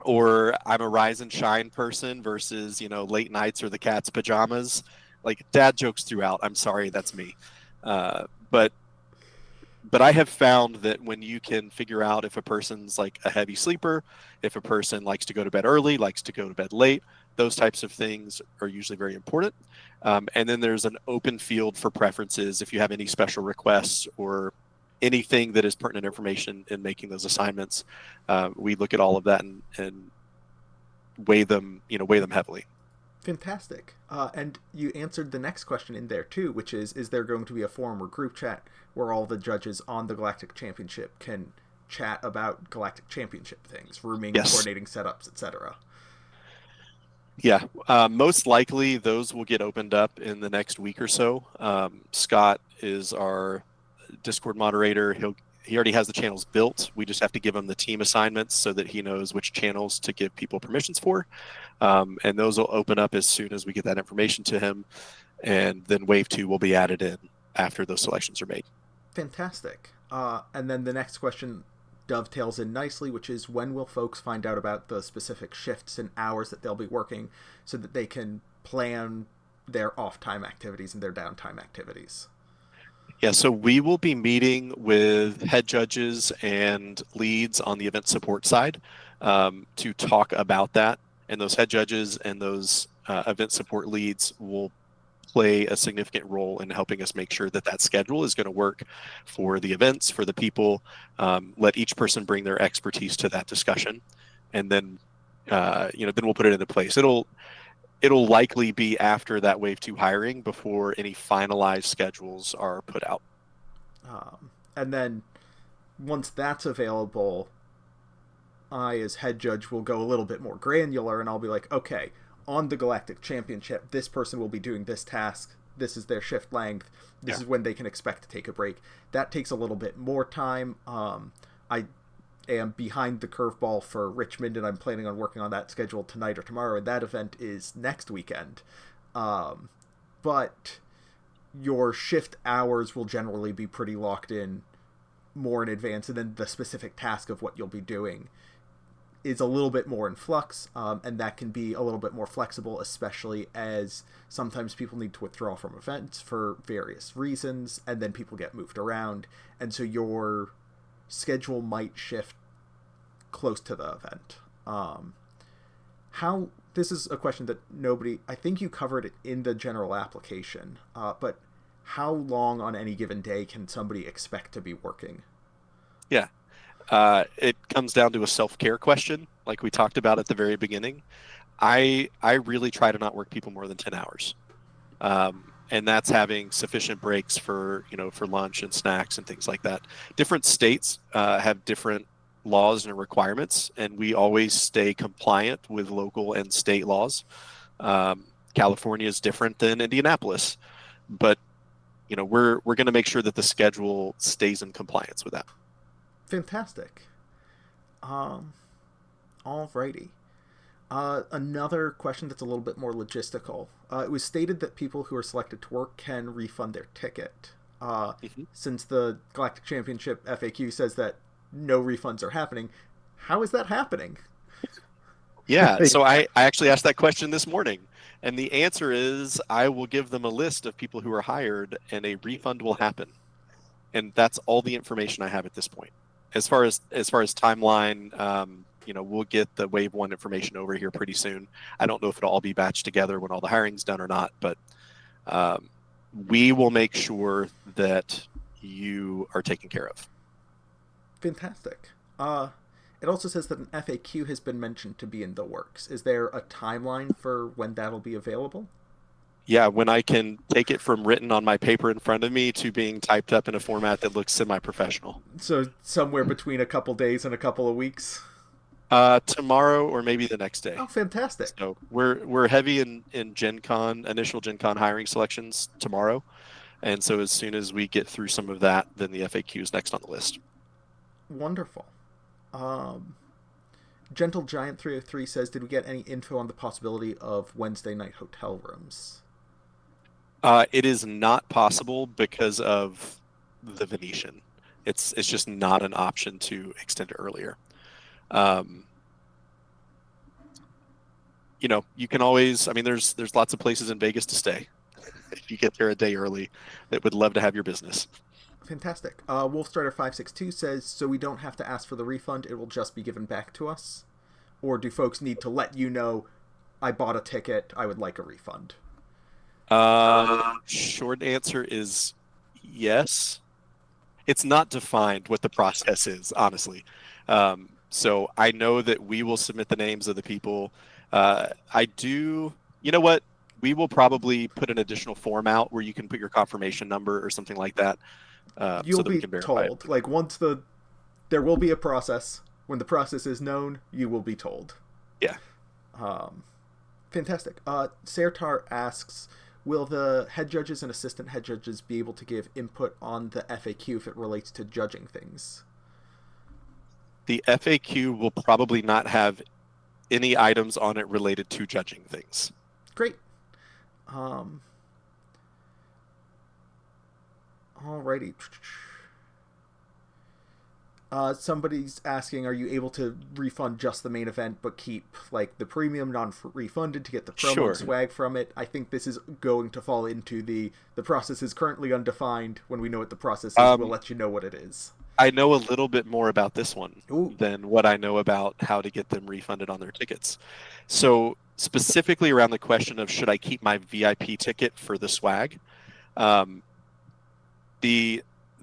Or I'm a rise and shine person versus, late nights or the cat's pajamas. Like dad jokes throughout. I'm sorry, that's me. But I have found that when you can figure out if a person's like a heavy sleeper, if a person likes to go to bed early, likes to go to bed late, those types of things are usually very important. And then there's an open field for preferences. If you have any special requests or anything that is pertinent information in making those assignments, we look at all of that and weigh them heavily. Fantastic. And you answered the next question in there too, which is there going to be a forum or group chat where all the judges on the Galactic Championship can chat about Galactic Championship things, rooming, Yes. coordinating setups, etc.? Yeah, most likely those will get opened up in the next week or so. Scott is our Discord moderator. He already has the channels built. We just have to give him the team assignments so that he knows which channels to give people permissions for. And those will open up as soon as we get that information to him. And then Wave 2 will be added in after those selections are made. Fantastic. And then the next question dovetails in nicely, which is when will folks find out about the specific shifts and hours that they'll be working so that they can plan their off-time activities and their downtime activities? Yeah, so we will be meeting with head judges and leads on the event support side to talk about that. And those head judges and those event support leads will play a significant role in helping us make sure that that schedule is going to work for the events, for the people. Let each person bring their expertise to that discussion, and then then we'll put it into place. It'll likely be after that Wave 2 hiring before any finalized schedules are put out. And then once that's available, I, as head judge, will go a little bit more granular, and I'll be like, okay, on the Galactic Championship, this person will be doing this task. This is their shift length. This is when they can expect to take a break. That takes a little bit more time. I am behind the curveball for Richmond, and I'm planning on working on that schedule tonight or tomorrow, and that event is next weekend. But your shift hours will generally be pretty locked in more in advance, and then the specific task of what you'll be doing is a little bit more in flux, and that can be a little bit more flexible, especially as sometimes people need to withdraw from events for various reasons, and then people get moved around, and so your schedule might shift close to the event. This is a question that I think you covered it in the general application, but how long on any given day can somebody expect to be working? Yeah. It comes down to a self-care question, like we talked about at the very beginning. I really try to not work people more than 10 hours. And that's having sufficient breaks for lunch and snacks and things like that. Different states have different laws and requirements, and we always stay compliant with local and state laws. California is different than Indianapolis, but we're going to make sure that the schedule stays in compliance with that. Fantastic. Um, Alrighty. Another question that's a little bit more logistical. It was stated that people who are selected to work can refund their ticket. Mhm. Since the Galactic Championship FAQ says that no refunds are happening, how is that happening? Yeah, so I actually asked that question this morning, and the answer is I will give them a list of people who are hired, and a refund will happen. And that's all the information I have at this point. As far as timeline, we'll get the Wave One information over here pretty soon. I don't know if it'll all be batched together when all the hiring's done or not, but um, we will make sure that you are taken care of. Fantastic. It also says that an FAQ has been mentioned to be in the works. Is there a timeline for when that'll be available? Yeah, when I can take it from written on my paper in front of me to being typed up in a format that looks semi-professional. So somewhere between a couple days and a couple of weeks. Tomorrow or maybe the next day. Oh, fantastic! So we're heavy in Gen Con, initial Gen Con hiring selections tomorrow. And so as soon as we get through some of that, then the FAQ is next on the list. Wonderful. Gentle Giant 303 says, "Did we get any info on the possibility of Wednesday night hotel rooms?" It is not possible because of the Venetian. It's just not an option to extend it earlier. You can always. I mean, there's lots of places in Vegas to stay. If you get there a day early, that would love to have your business. Fantastic. Wolfstrider562 says, "So we don't have to ask for the refund; it will just be given back to us, or do folks need to let you know, I bought a ticket, I would like a refund?" Short answer is yes. It's not defined what the process is, honestly. So I know that we will submit the names of the people. I do. You know what? We will probably put an additional form out where you can put your confirmation number or something like that, You'll so that we be can verify told. it. Like, there will be a process. When the process is known, you will be told. Yeah. Fantastic. Sertar asks, will the head judges and assistant head judges be able to give input on the FAQ if it relates to judging things? The FAQ will probably not have any items on it related to judging things. Great. Alrighty. Somebody's asking, are you able to refund just the main event but keep like the premium non-refunded to get the promo Sure. swag from it? I think this is going to fall into the process is currently undefined. When we know what the process is, we'll let you know what it is. I know a little bit more about this one Ooh. than what I know about how to get them refunded on their tickets. So specifically around the question of should I keep my VIP ticket for the swag, the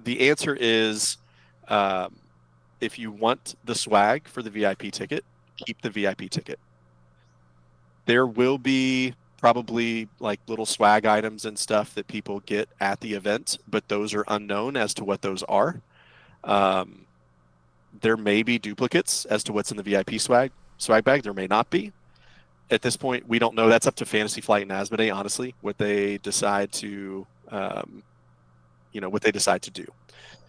answer is if you want the swag for the VIP ticket, keep the VIP ticket. There will be probably like little swag items and stuff that people get at the event, but those are unknown as to what those are. There may be duplicates as to what's in the VIP swag bag. There may not be. At this point, we don't know. That's up to Fantasy Flight and Asmodee, honestly, what they decide to, what they decide to do.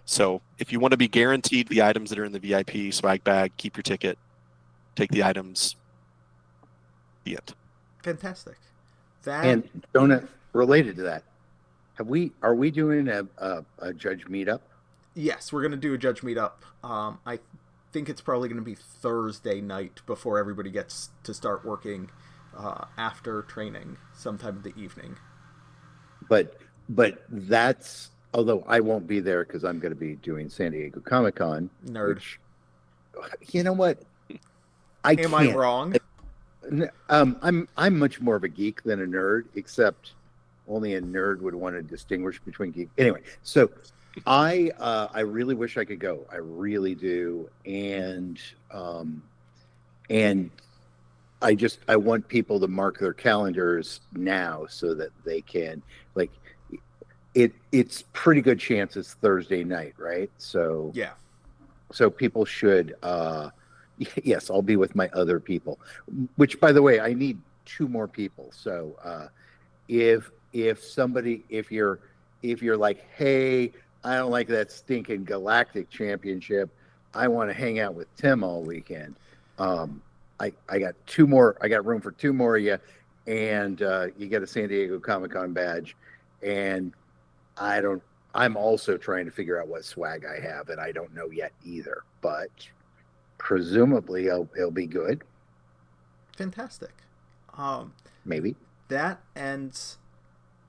So if you want to be guaranteed the items that are in the VIP swag bag, keep your ticket, take the items. The end. Fantastic. And Donut, related to that, are we doing a judge meetup? Yes, we're going to do a judge meetup. I think it's probably going to be Thursday night before everybody gets to start working after training sometime in the evening. But that's, although I won't be there because I'm going to be doing San Diego Comic-Con. Nerd. Which, you know what? Am I wrong? I'm much more of a geek than a nerd, except only a nerd would want to distinguish between geek. Anyway, so I really wish I could go. I really do, and I want people to mark their calendars now so that they can, like, it's pretty good chance it's Thursday night, right? So yeah. So people should. Yes, I'll be with my other people. Which, by the way, I need 2 more people. So if you're like, hey, I don't like that stinking Galactic Championship, I want to hang out with Tim all weekend. I got two more. I got room for two more of you, and you get a San Diego Comic Con badge. And I don't. I'm also trying to figure out what swag I have, and I don't know yet either. But presumably, it'll be good. Fantastic. Maybe. That ends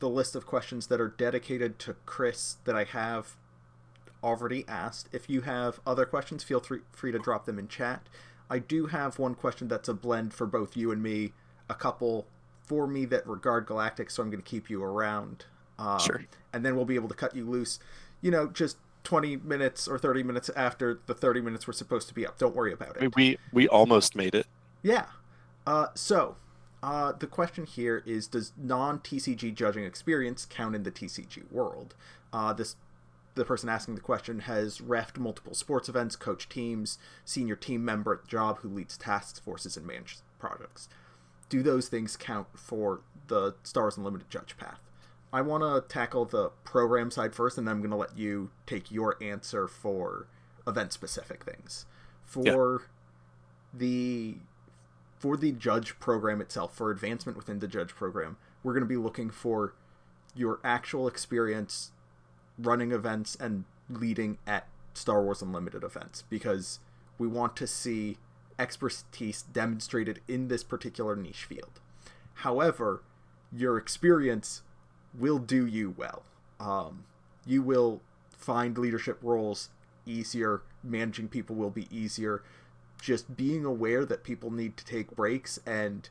the list of questions that are dedicated to Chris that I have already asked. If you have other questions, feel free to drop them in chat. I do have one question that's a blend for both you and me, a couple for me that regard Galactic, so I'm going to keep you around. Sure. And then we'll be able to cut you loose, just 20 minutes or 30 minutes after the 30 minutes we're supposed to be up. Don't worry about it. We almost made it. Yeah. So the question here is, does non-TCG judging experience count in the TCG world? The person asking the question has reffed multiple sports events, coached teams, senior team member at the job who leads task forces and manages projects. Do those things count for the Star Wars Unlimited judge path? I want to tackle the program side first, and then I'm going to let you take your answer for event-specific things. For the judge program itself, for advancement within the judge program, we're going to be looking for your actual experience running events and leading at Star Wars Unlimited events, because we want to see expertise demonstrated in this particular niche field. However, your experience will do you well. You will find leadership roles easier, managing people will be easier, just being aware that people need to take breaks and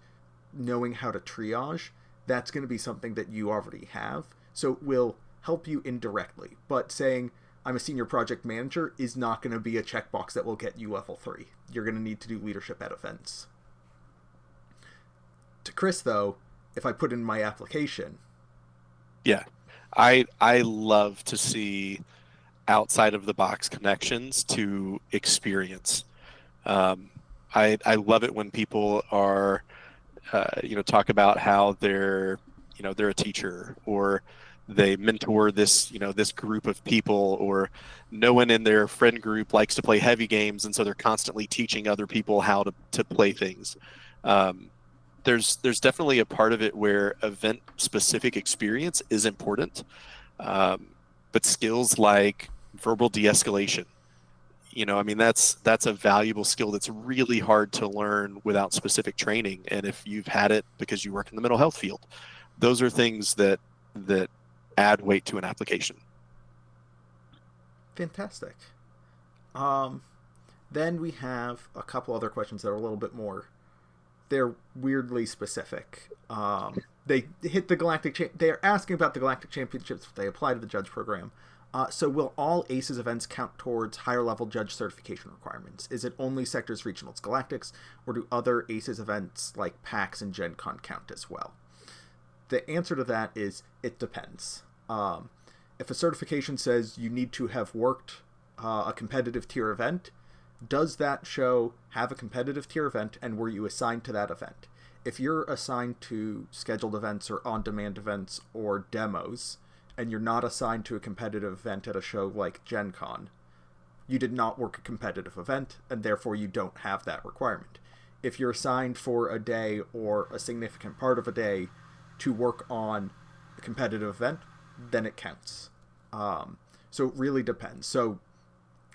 knowing how to triage, that's going to be something that you already have, so it will help you indirectly. But saying, I'm a senior project manager is not going to be a checkbox that will get you level 3. You're going to need to do leadership at events. To Chris, though, if I put in my application... Yeah. I love to see outside of the box connections to experience. I love it when people are, talk about how they're a teacher, or they mentor this group of people, or no one in their friend group likes to play heavy games, and so they're constantly teaching other people how to play things. There's definitely a part of it where event specific experience is important, but skills like verbal de-escalation, that's a valuable skill that's really hard to learn without specific training. And if you've had it because you work in the mental health field, those are things that add weight to an application. Fantastic. Then we have a couple other questions that are a little bit more, they're weirdly specific. They hit the Galactic... They're asking about the Galactic Championships if they apply to the judge program. So will all ACES events count towards higher level judge certification requirements? Is it only Sectors, Regionals, Galactics, or do other ACES events like PAX and Gen Con count as well? The answer to that is it depends. If a certification says you need to have worked a competitive tier event, does that show have a competitive tier event, and were you assigned to that event? If you're assigned to scheduled events or on-demand events or demos, and you're not assigned to a competitive event at a show like Gen Con, you did not work a competitive event, and therefore you don't have that requirement. If you're assigned for a day or a significant part of a day to work on a competitive event, then it counts. So it really depends. So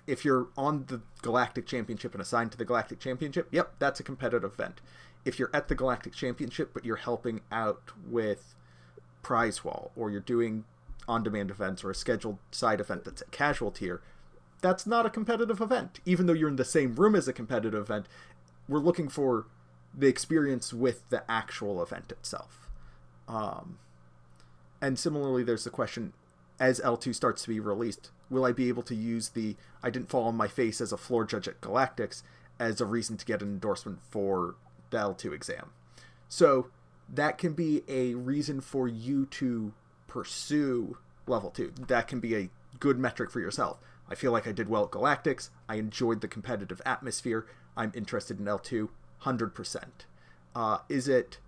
if you're on the Galactic Championship and assigned to the Galactic Championship, yep, that's a competitive event. If you're at the Galactic Championship but you're helping out with Prize Wall, or you're doing on-demand events or a scheduled side event that's a casual tier, that's not a competitive event. Even though you're in the same room as a competitive event, we're looking for the experience with the actual event itself. And similarly, there's the question, as L2 starts to be released, will I be able to use the I didn't fall on my face as a floor judge at Galactics as a reason to get an endorsement for the L2 exam? So that can be a reason for you to pursue level 2. That can be a good metric for yourself. I feel like I did well at Galactics. I enjoyed the competitive atmosphere. I'm interested in L2, 100%. Is it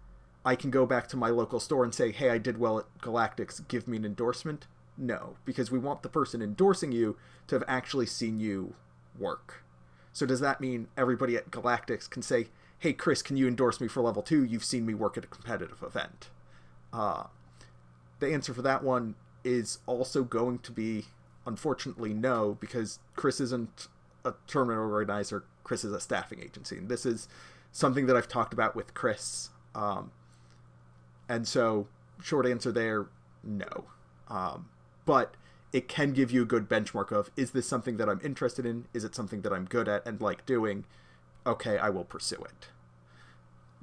I can go back to my local store and say, hey, I did well at Galactics, give me an endorsement? No, because we want the person endorsing you to have actually seen you work. So does that mean everybody at Galactics can say, hey, Chris, can you endorse me for level 2? You've seen me work at a competitive event. The answer for that one is also going to be, unfortunately, no, because Chris isn't a tournament organizer. Chris is a staffing agency. And this is something that I've talked about with Chris. And so, short answer there, no. But it can give you a good benchmark of, is this something that I'm interested in? Is it something that I'm good at and like doing? Okay, I will pursue it.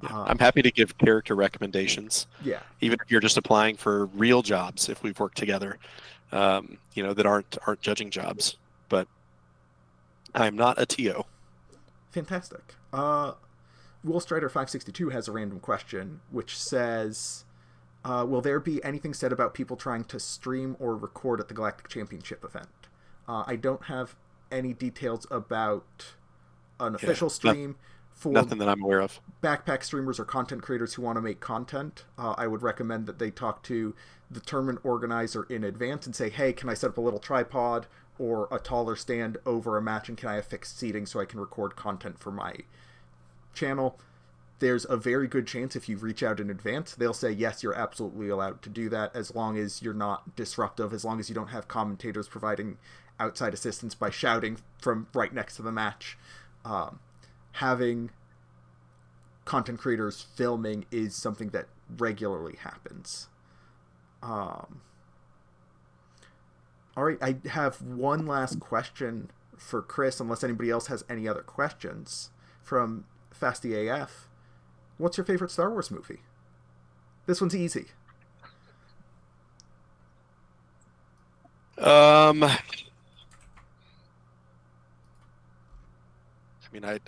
Yeah, I'm happy to give character recommendations. Yeah. Even if you're just applying for real jobs, if we've worked together, that aren't judging jobs. But I'm not a TO. Fantastic. Woolstrider 562 has a random question, which says, will there be anything said about people trying to stream or record at the Galactic Championship event? I don't have any details about an official stream. For nothing that I'm aware of. Backpack streamers or content creators who want to make content, I would recommend that they talk to the tournament organizer in advance and say, hey, can I set up a little tripod or a taller stand over a match, and can I have fixed seating so I can record content for my channel? There's a very good chance if you reach out in advance, they'll say, yes, you're absolutely allowed to do that, as long as you're not disruptive, as long as you don't have commentators providing outside assistance by shouting from right next to the match. Having content creators filming is something that regularly happens. All right, I have one last question for Chris, unless anybody else has any other questions, from Fasty AF. What's your favorite Star Wars movie? This one's easy.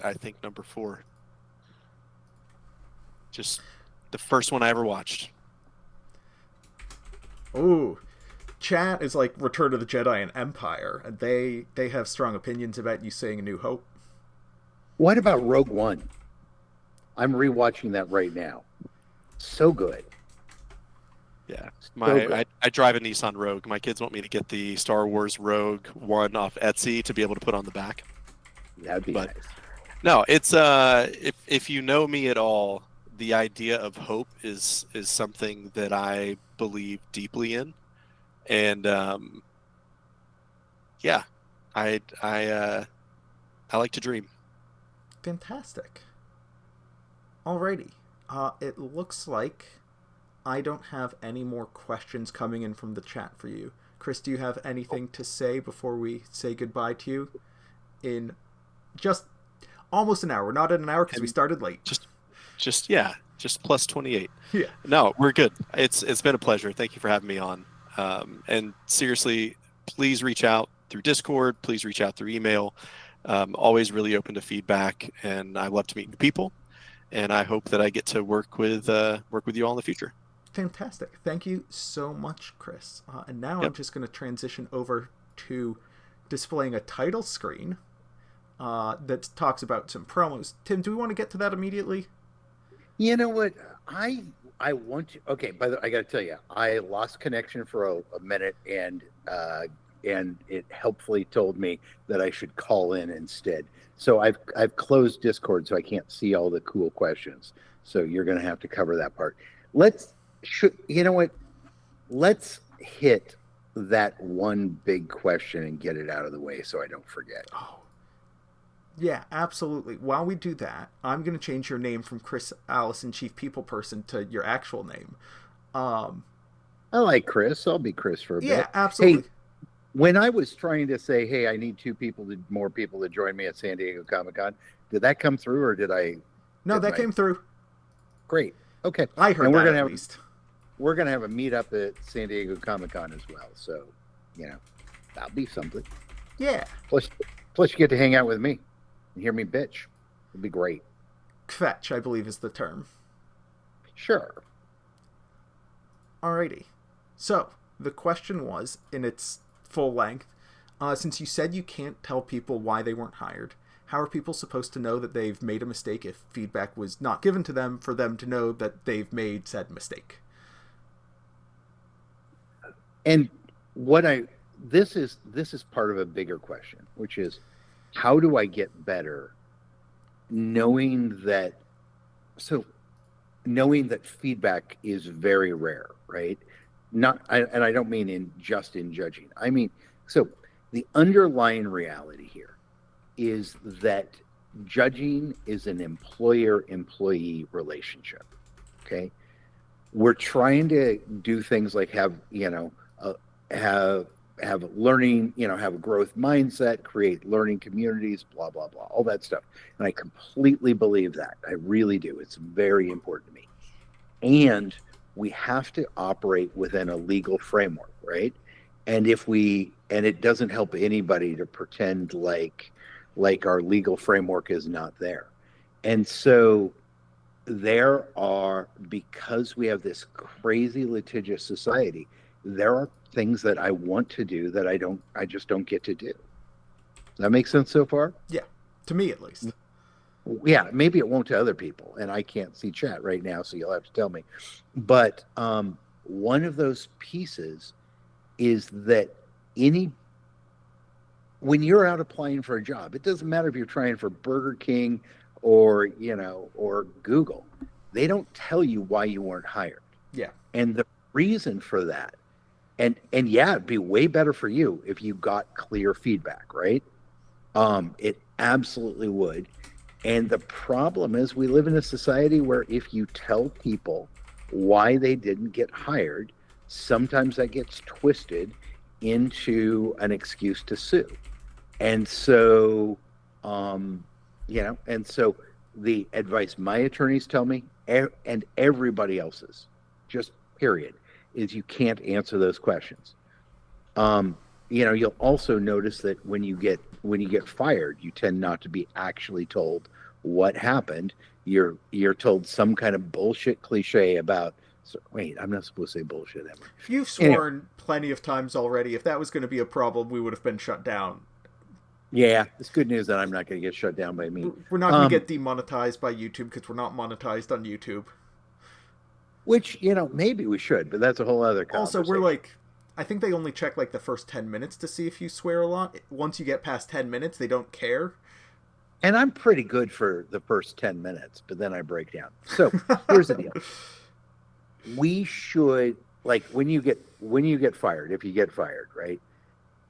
I think number 4. Just the first one I ever watched. Ooh. Chat is like Return of the Jedi and Empire, and they have strong opinions about you saying A New Hope. What about Rogue One? I'm rewatching that right now. So good. Yeah. good. I drive a Nissan Rogue. My kids want me to get the Star Wars Rogue One off Etsy to be able to put on the back. That'd be nice. No, it's if you know me at all, the idea of hope is something that I believe deeply in, and yeah, I like to dream. Fantastic. Alrighty, it looks like I don't have any more questions coming in from the chat for you. Chris, do you have anything to say before we say goodbye to you? In just almost an hour. We're not at an hour because we started late. Just plus 28. Yeah. No, we're good. It's been a pleasure. Thank you for having me on. And seriously, please reach out through Discord. Please reach out through email. Always really open to feedback, and I love to meet new people. And I hope that I get to work with you all in the future. Fantastic. Thank you so much, Chris. And now I'm just going to transition over to displaying a title screen that talks about some promos. Tim, do we want to get to that immediately? You know what? I want to. Okay, by the way, I got to tell you, I lost connection for a minute, and it helpfully told me that I should call in instead. So I've closed Discord, so I can't see all the cool questions. So you're going to have to cover that part. You know what? Let's hit that one big question and get it out of the way so I don't forget. Oh. Yeah, absolutely. While we do that, I'm going to change your name from Chris Allison, Chief People Person, to your actual name. I like Chris. I'll be Chris for a bit. Yeah, absolutely. Hey, when I was trying to say, hey, I need more people to join me at San Diego Comic-Con, did that come through, or did I? No, that came through. Great. Okay. I heard that at least. We're going to have a meetup at San Diego Comic-Con as well. So, that'll be something. Yeah. Plus you get to hang out with me. Hear me bitch. It'd be great. Kvetch, I believe, is the term. Sure. Alrighty. So, the question was, in its full length, since you said you can't tell people why they weren't hired, how are people supposed to know that they've made a mistake if feedback was not given to them for them to know that they've made said mistake? And this is part of a bigger question, which is, how do I get better knowing that so knowing that feedback is very rare, right? And I don't mean in judging. I mean, so the underlying reality here is that judging is an employer-employee relationship. Okay, we're trying to do things like have learning, have a growth mindset, create learning communities, blah blah blah, all that stuff. And I completely believe that. I really do. It's very important to me. And we have to operate within a legal framework, right? And it doesn't help anybody to pretend like our legal framework is not there. And so because we have this crazy litigious society, there are things that I want to do that I just don't get to do. Does that make sense so far? Yeah, to me at least. Yeah, maybe it won't to other people, and I can't see chat right now, so you'll have to tell me. But one of those pieces is that any when you're out applying for a job, it doesn't matter if you're trying for Burger King or or Google. They don't tell you why you weren't hired. Yeah. And the reason for that, and yeah, it'd be way better for you if you got clear feedback, right? It absolutely would. And the problem is we live in a society where if you tell people why they didn't get hired, sometimes that gets twisted into an excuse to sue. And so, and so the advice my attorneys tell me and everybody else's, just period, is you can't answer those questions. You'll also notice that when you get fired, you tend not to be actually told what happened. You're told some kind of bullshit cliche about. So, wait, I'm not supposed to say bullshit, am I? You've sworn plenty of times already. If that was going to be a problem, we would have been shut down. Yeah, it's good news that I'm not going to get shut down by me. We're not going to get demonetized by YouTube because we're not monetized on YouTube. Which, maybe we should, but that's a whole other conversation. Also, we're like, I think they only check like the first 10 minutes to see if you swear a lot. Once you get past 10 minutes, they don't care. And I'm pretty good for the first 10 minutes, but then I break down. So here's the deal. We should, like, when you get fired, if you get fired, right?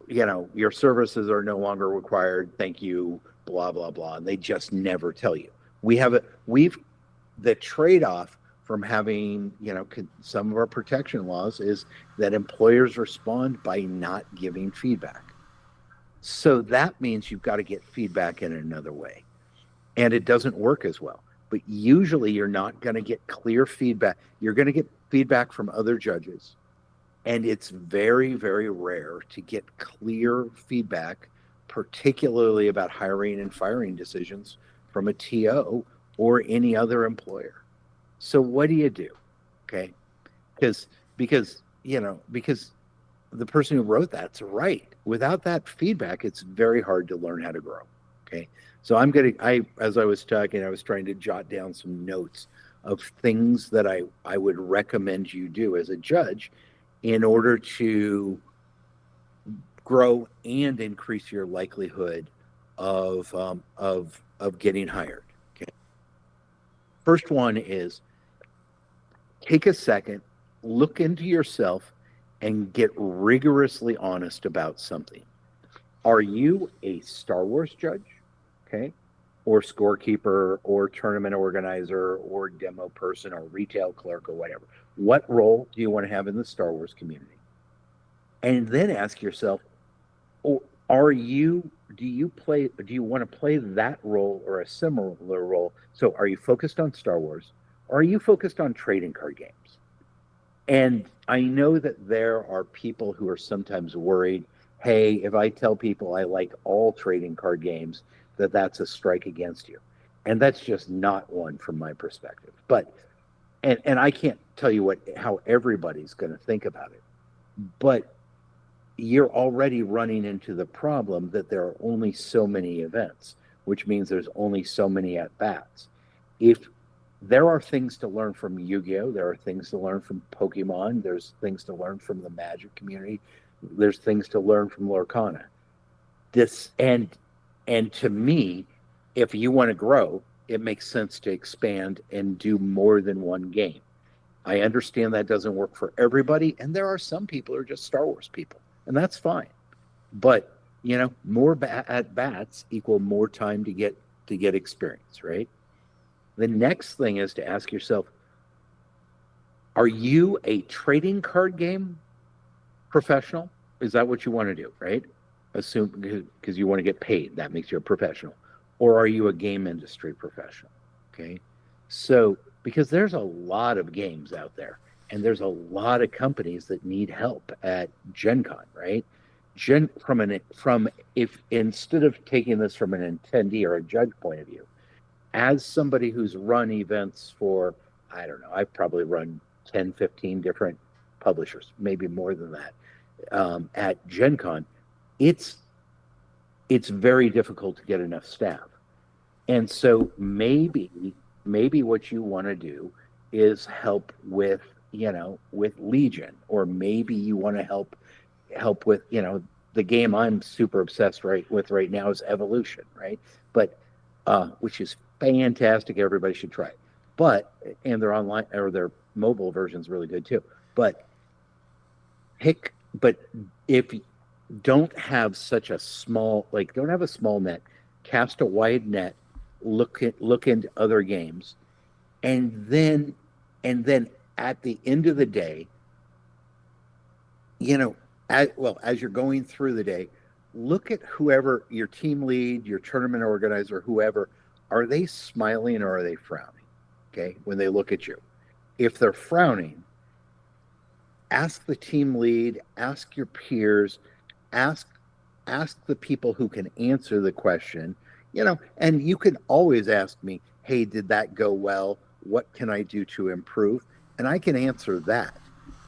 Your services are no longer required. Thank you, blah, blah, blah. And they just never tell you. The trade-off from having, some of our protection laws is that employers respond by not giving feedback. So that means you've got to get feedback in another way. And it doesn't work as well. But usually you're not going to get clear feedback. You're going to get feedback from other judges. And it's very, very rare to get clear feedback, particularly about hiring and firing decisions from a TO or any other employer. So what do you do? Okay. Because the person who wrote that's right. Without that feedback, it's very hard to learn how to grow. Okay. So as I was talking, I was trying to jot down some notes of things that I would recommend you do as a judge in order to grow and increase your likelihood of getting hired. Okay. First one is take a second, look into yourself, and get rigorously honest about something. Are you a Star Wars judge? Okay. Or scorekeeper, or tournament organizer, or demo person, or retail clerk, or whatever. What role do you want to have in the Star Wars community? And then ask yourself, do you want to play that role or a similar role? So are you focused on Star Wars, or are you focused on trading card games? And I know that there are people who are sometimes worried, hey, if I tell people I like all trading card games, that's a strike against you. And that's just not one from my perspective. But and I can't tell you how everybody's going to think about it. But you're already running into the problem that there are only so many events, which means there's only so many at-bats. If there are things to learn from Yu-Gi-Oh, there are things to learn from Pokemon, there's things to learn from the Magic community, there's things to learn from Lorcana. And to me, if you want to grow, it makes sense to expand and do more than one game. I understand that doesn't work for everybody, and there are some people who are just Star Wars people, and that's fine. But more at bats equal more time to get experience, right? The next thing is to ask yourself, are you a trading card game professional? Is that what you want to do, right? Assume because you want to get paid, that makes you a professional. Or are you a game industry professional? Okay. So, because there's a lot of games out there and there's a lot of companies that need help at Gen Con, right? From if instead of taking this from an attendee or a judge point of view, as somebody who's run events for, I don't know, I've probably run 10, 15 different publishers, maybe more than that, at Gen Con, it's very difficult to get enough staff. And so maybe what you want to do is help with, with Legion, or maybe you want to help with, the game I'm super obsessed with right now is Evolution, right? But which is fantastic. Everybody should try it. But and their online or their mobile version is really good too. But if you don't have such a small, don't have a small net, cast a wide net, look into other games, and then at the end of the day, as you're going through the day, look at whoever your team lead, your tournament organizer, whoever, are they smiling or are they frowning? Okay, when they look at you, if they're frowning, ask the team lead, ask your peers, ask the people who can answer the question, and you can always ask me, hey, did that go well? What can I do to improve? And I can answer that.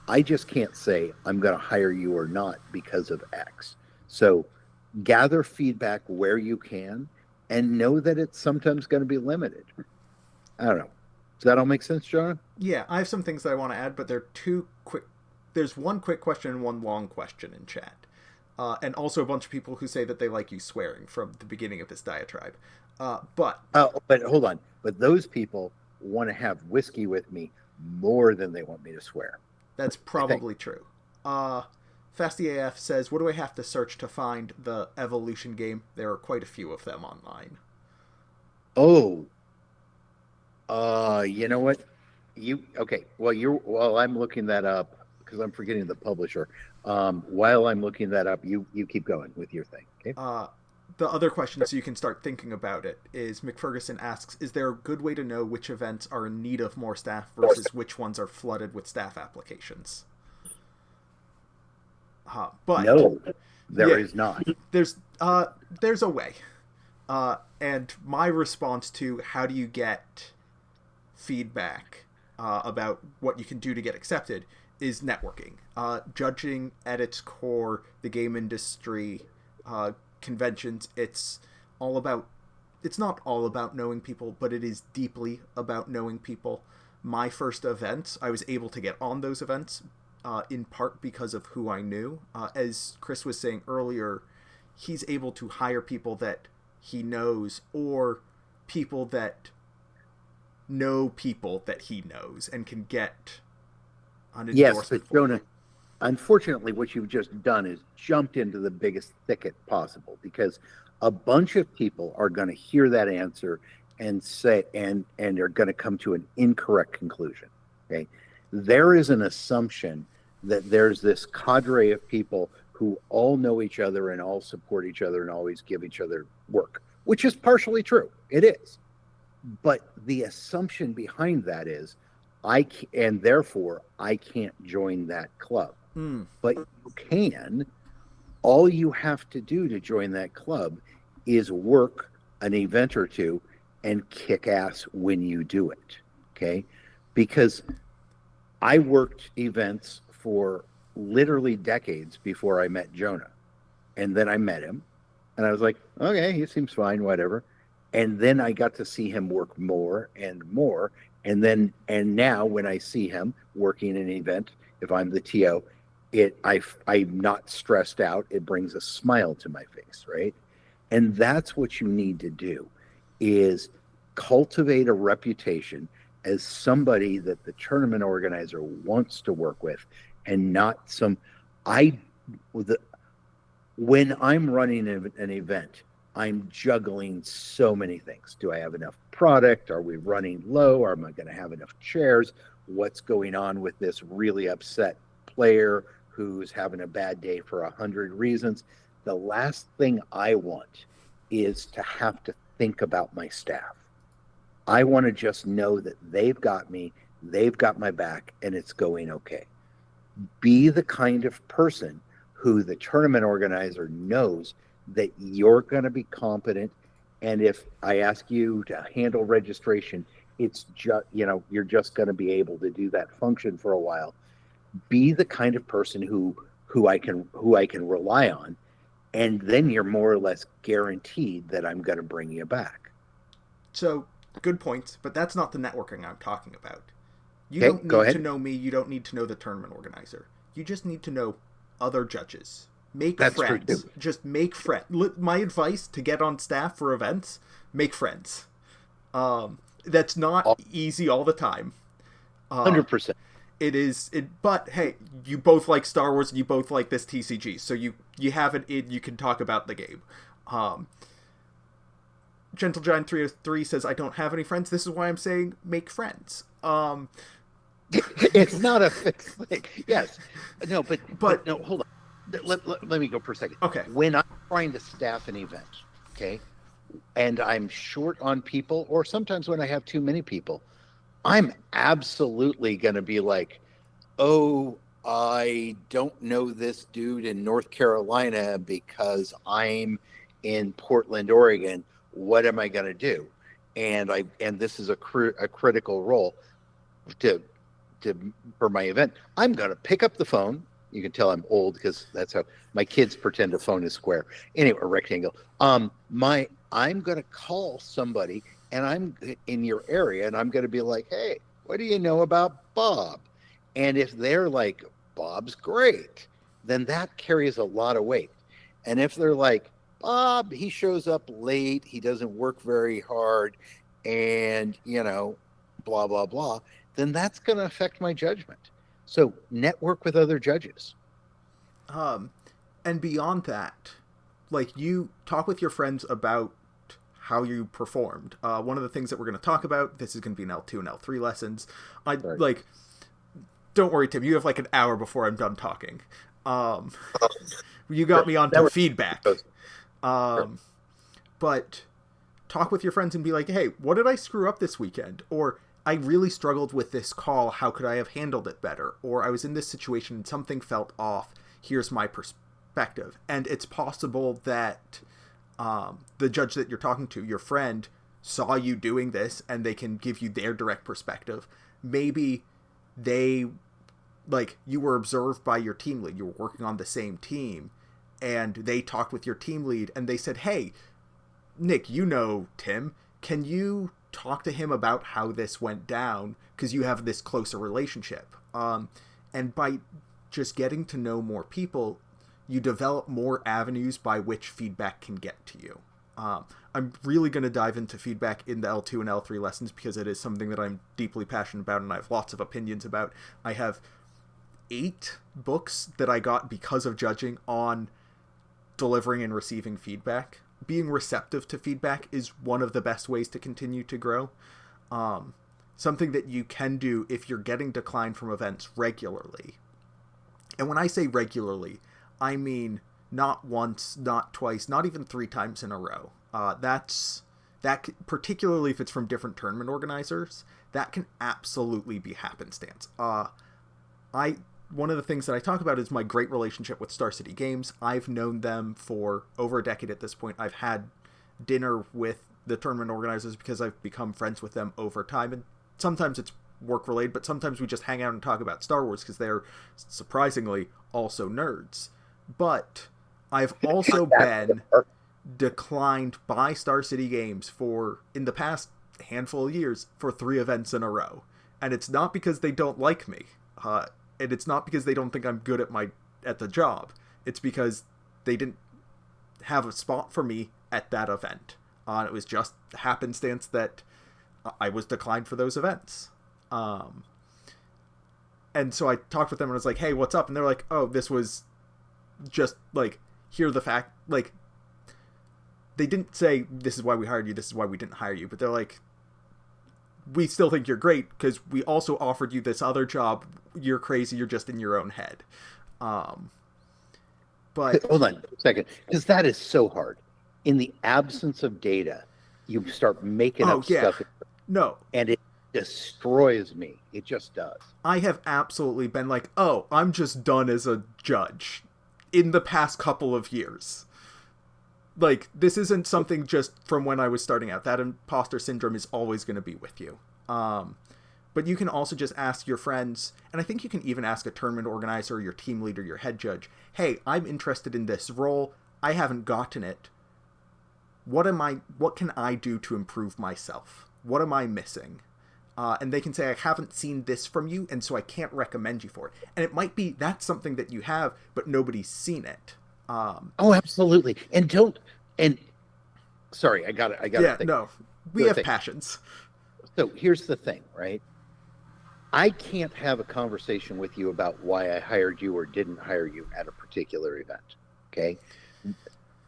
I just can't say I'm going to hire you or not because of X. So gather feedback where you can and know that it's sometimes going to be limited. I don't know. Does that all make sense, John? Yeah, I have some things that I want to add, but they're two quick. There's one quick question and one long question in chat. And also a bunch of people who say that they like you swearing from the beginning of this diatribe. But hold on. But those people want to have whiskey with me more than they want me to swear. That's probably true. Fasty AF says, what do I have to search to find the Evolution game? There are quite a few of them online. Oh. You know what? Okay. Well, I'm looking that up because I'm forgetting the publisher. While I'm looking that up, you keep going with your thing. Okay. The other question, so you can start thinking about it, is McFerguson asks, is there a good way to know which events are in need of more staff versus which ones are flooded with staff applications? But no, there is not. There's a way. And my response to how do you get feedback about what you can do to get accepted is networking. Judging at its core, the game industry, conventions, it's not all about knowing people, but it is deeply about knowing people. My first events, I was able to get on those events in part because of who I knew. As Chris was saying earlier, he's able to hire people that he knows or people that know people that he knows and can get an endorsement. Yes, but Jonah, unfortunately, what you've just done is jumped into the biggest thicket possible, because a bunch of people are going to hear that answer and say, and they're going to come to an incorrect conclusion. Okay, there is an assumption that there's this cadre of people who all know each other and all support each other and always give each other work, which is partially true. It is, but the assumption behind that is, and therefore I can't join that club. But you can. All you have to do to join that club is work an event or two and kick ass when you do it. Okay? Because I worked events for literally decades before I met Jonah. And then I met him and I was like, okay, he seems fine, whatever. And then I got to see him work more and more. And now when I see him working an event, if I'm the TO, I'm not stressed out. It brings a smile to my face, right? And that's what you need to do, is cultivate a reputation as somebody that the tournament organizer wants to work with, and not some I the, when I'm running an event, I'm juggling so many things. Do I have enough product? Are we running low? Am I going to have enough chairs? What's going on with this really upset player who's having a bad day for 100 reasons? The last thing I want is to have to think about my staff. I want to just know that they've got me, they've got my back, and it's going okay. Be the kind of person who the tournament organizer knows that you're going to be competent. And if I ask you to handle registration, it's just, you're just going to be able to do that function for a while. Be the kind of person who I can rely on, and then you're more or less guaranteed that I'm going to bring you back. So, good points, but that's not the networking I'm talking about. You Okay, don't go need ahead. to know me, you don't need to know the tournament organizer. You just need to know other judges. Make That's true, friends. too. Just make friends. My advice to get on staff for events, make friends. That's not easy all the time. 100%. But hey, you both like Star Wars and you both like this TCG, so you have it in, you can talk about the game. Gentle Giant 303 says, I don't have any friends. This is why I'm saying make friends. It's not a fixed thing. Yes. No, but no, hold on. Let me go for a second. Okay. When I'm trying to staff an event, okay, and I'm short on people, or sometimes when I have too many people, I'm absolutely going to be like, oh, I don't know this dude in North Carolina because I'm in Portland, Oregon. What am I going to do? And this is a critical role for my event. I'm going to pick up the phone. You can tell I'm old because that's how my kids pretend a phone is square. Anyway, a rectangle. I'm going to call somebody, and I'm in your area, and I'm going to be like, hey, what do you know about Bob? And if they're like, Bob's great, then that carries a lot of weight. And if they're like, Bob, he shows up late, he doesn't work very hard, and, blah, blah, blah, then that's going to affect my judgment. So network with other judges. And beyond that, like, you talk with your friends about how you performed. One of the things that we're going to talk about, this is going to be an L2 and L3 lessons. Don't worry, Tim, you have like an hour before I'm done talking. You got me onto feedback. But talk with your friends and be like, hey, what did I screw up this weekend? Or I really struggled with this call. How could I have handled it better? Or I was in this situation and something felt off. Here's my perspective. And it's possible that the judge that you're talking to, your friend, saw you doing this and they can give you their direct perspective. Maybe you were observed by your team lead. You were working on the same team and they talked with your team lead and they said, hey, Nick, you know Tim, can you talk to him about how this went down, because you have this closer relationship. And by just getting to know more people, you develop more avenues by which feedback can get to you. I'm really going to dive into feedback in the L2 and L3 lessons because it is something that I'm deeply passionate about and I have lots of opinions about. I have 8 books that I got because of judging on delivering and receiving feedback. Being receptive to feedback is one of the best ways to continue to grow. Something that you can do if you're getting declined from events regularly. And when I say regularly, I mean not once, not twice, not even 3 times in a row. Particularly if it's from different tournament organizers, that can absolutely be happenstance. One of the things that I talk about is my great relationship with Star City Games. I've known them for over a decade at this point. I've had dinner with the tournament organizers because I've become friends with them over time. And sometimes it's work-related, but sometimes we just hang out and talk about Star Wars because they're surprisingly also nerds. But I've also been declined by Star City Games in the past handful of years, for 3 events in a row. And it's not because they don't like me. And it's not because they don't think I'm good at the job. It's because they didn't have a spot for me at that event. It was just happenstance that I was declined for those events. And so I talked with them and I was like, hey, what's up? And they're like, oh, this was just like, here the fact, like, they didn't say this is why we hired you, this is why we didn't hire you, but they're like, we still think you're great because we also offered you this other job. You're crazy. You're just in your own head. But hold on a second, because that is so hard. In the absence of data, you start making up stuff. No. And it destroys me. It just does. I have absolutely been like, oh, I'm just done as a judge in the past couple of years. Like, this isn't something just from when I was starting out. That imposter syndrome is always going to be with you. But you can also just ask your friends, and I think you can even ask a tournament organizer, your team leader, your head judge, hey, I'm interested in this role. I haven't gotten it. What can I do to improve myself? What am I missing? And they can say, I haven't seen this from you, and so I can't recommend you for it. And it might be that's something that you have, but nobody's seen it. Oh, absolutely. Sorry, I got it. Yeah, no, we have passions. So here's the thing, right? I can't have a conversation with you about why I hired you or didn't hire you at a particular event. Okay.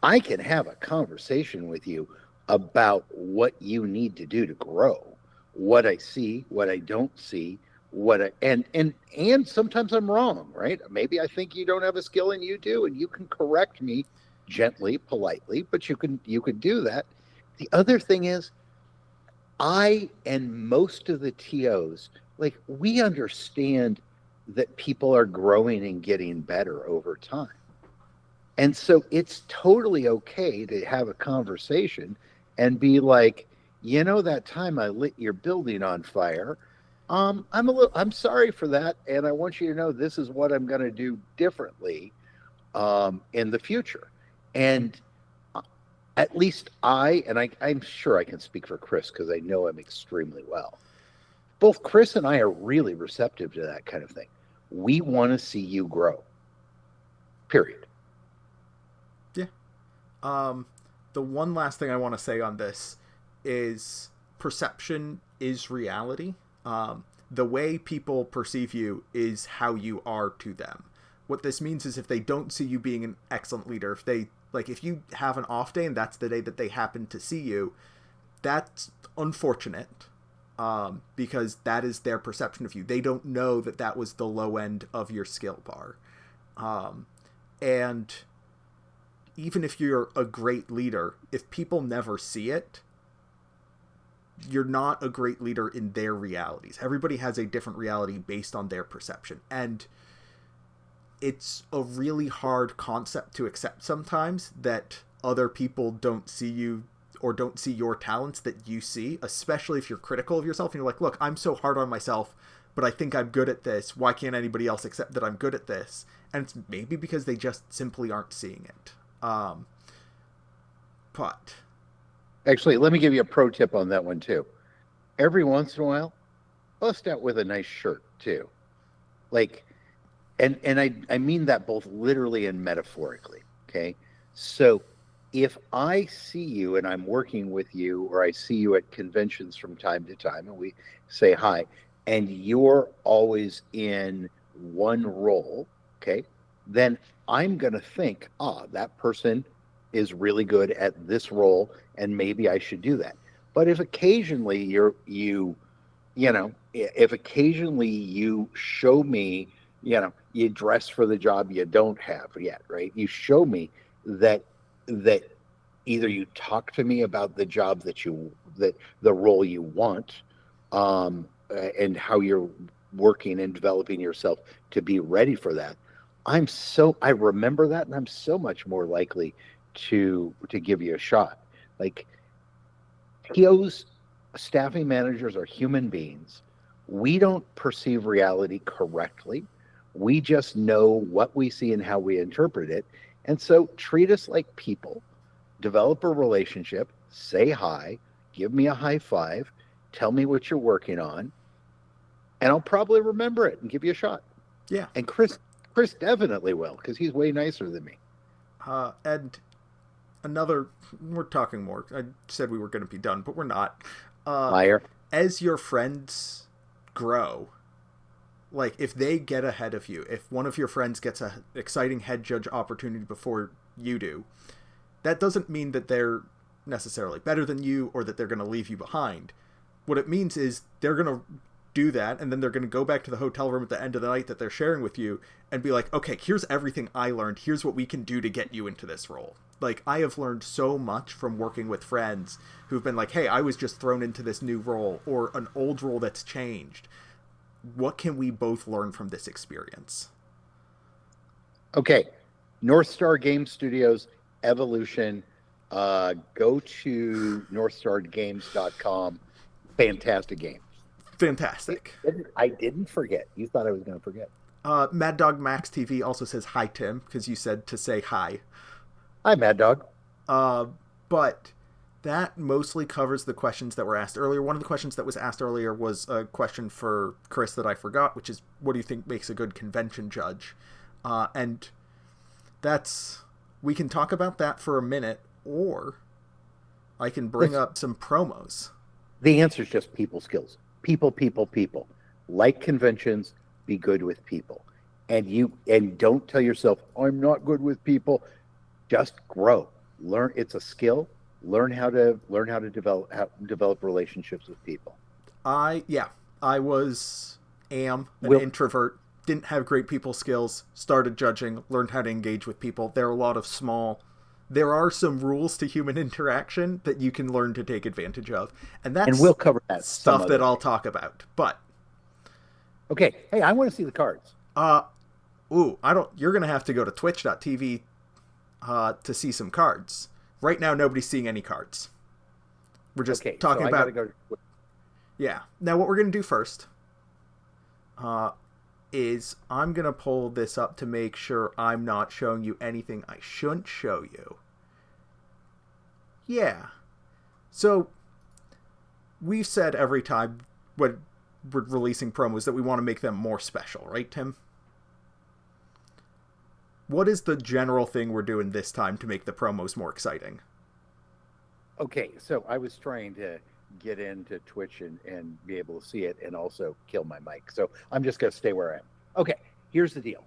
I can have a conversation with you about what you need to do to grow, what I see, what I don't see, and sometimes I'm wrong, right? Maybe I think you don't have a skill and you do, and you can correct me gently, politely, but you can do that. The other thing is, I and most of the TOs, like, we understand that people are growing and getting better over time. And so it's totally okay to have a conversation and be like, that time I lit your building on fire. I'm sorry for that. And I want you to know this is what I'm going to do differently in the future. And at least I'm sure I can speak for Chris because I know him extremely well. Both Chris and I are really receptive to that kind of thing. We want to see you grow. Period. Yeah. The one last thing I want to say on this is perception is reality. The way people perceive you is how you are to them. What this means is if they don't see you being an excellent leader, if you have an off day and that's the day that they happen to see you, that's unfortunate. Because that is their perception of you. They don't know that that was the low end of your skill bar. And even if you're a great leader, if people never see it, you're not a great leader in their realities. Everybody has a different reality based on their perception. And it's a really hard concept to accept sometimes that other people don't see you or don't see your talents that you see, especially if you're critical of yourself and you're like, look, I'm so hard on myself, but I think I'm good at this. Why can't anybody else accept that I'm good at this? And it's maybe because they just simply aren't seeing it. But actually, let me give you a pro tip on that one too. Every once in a while, bust out with a nice shirt too. Like, and I mean that both literally and metaphorically. Okay. So if I see you and I'm working with you, or I see you at conventions from time to time and we say hi, and you're always in one role, okay, then I'm going to think, that person is really good at this role and maybe I should do that. But if occasionally if occasionally you show me, you dress for the job you don't have yet, right? You show me that either you talk to me about the job that the role you want, and how you're working and developing yourself to be ready for that. I remember that, and I'm so much more likely to give you a shot. Like, TOs, staffing managers are human beings. We don't perceive reality correctly. We just know what we see and how we interpret it. And so treat us like people, develop a relationship, say hi, give me a high five, tell me what you're working on, and I'll probably remember it and give you a shot. Yeah. And Chris definitely will, because he's way nicer than me. And we're talking more. I said we were going to be done, but we're not. Liar. As your friends grow, like if they get ahead of you, if one of your friends gets a exciting head judge opportunity before you do, that doesn't mean that they're necessarily better than you or that they're going to leave you behind. What it means is they're going to do that, and then they're going to go back to the hotel room at the end of the night that they're sharing with you and be like, okay, here's everything I learned. Here's what we can do to get you into this role. Like, I have learned so much from working with friends who've been like, hey, I was just thrown into this new role or an old role that's changed. What can we both learn from this experience? Okay. North Star Game Studios Evolution. Go to northstargames.com. Fantastic game. Fantastic. I didn't forget. You thought I was going to forget. Mad Dog Max TV also says hi, Tim, because you said to say hi. Hi, Mad Dog. But that mostly covers the questions that were asked earlier. One of the questions that was asked earlier was a question for Chris that I forgot, which is, what do you think makes a good convention judge? And we can talk about that for a minute, or I can bring up some promos. The answer is just people skills. People. Like conventions, be good with people. And don't tell yourself, I'm not good with people. Just grow. Learn. It's a skill. Learn how to develop relationships with people. I am an introvert, didn't have great people skills, started judging, learned how to engage with people. There are some rules to human interaction that you can learn to take advantage of. And we'll cover that stuff that I'll talk about. But okay, hey, I want to see the cards. You're going to have to go to twitch.tv to see some cards. Right now nobody's seeing any cards. We're just talking about Yeah. Now what we're going to do first is I'm going to pull this up to make sure I'm not showing you anything I shouldn't show you. Yeah. So, we've said every time when we're releasing promos that we want to make them more special, right, Tim? What is the general thing we're doing this time to make the promos more exciting? Okay, so I was trying to get into Twitch and be able to see it and also kill my mic. So I'm just going to stay where I am. Okay, here's the deal.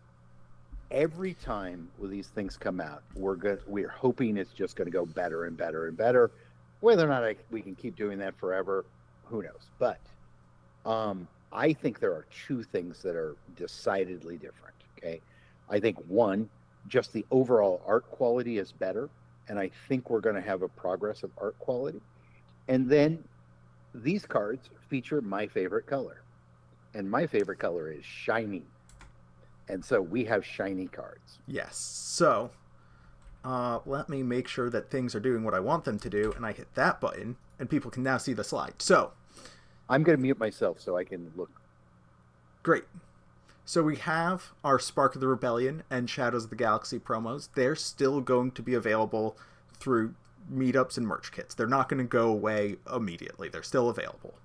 Every time when these things come out, we're hoping it's just going to go better and better and better. Whether or not we can keep doing that forever, who knows? But I think there are two things that are decidedly different, okay? I think one, just the overall art quality is better, and I think we're going to have a progress of art quality. And then these cards feature my favorite color, and my favorite color is shiny. And so we have shiny cards. Yes. So let me make sure that things are doing what I want them to do, and I hit that button, and people can now see the slide. So I'm going to mute myself so I can look. Great. So we have our Spark of the Rebellion and Shadows of the Galaxy promos. They're still going to be available through meetups and merch kits. They're not going to go away immediately. They're still available.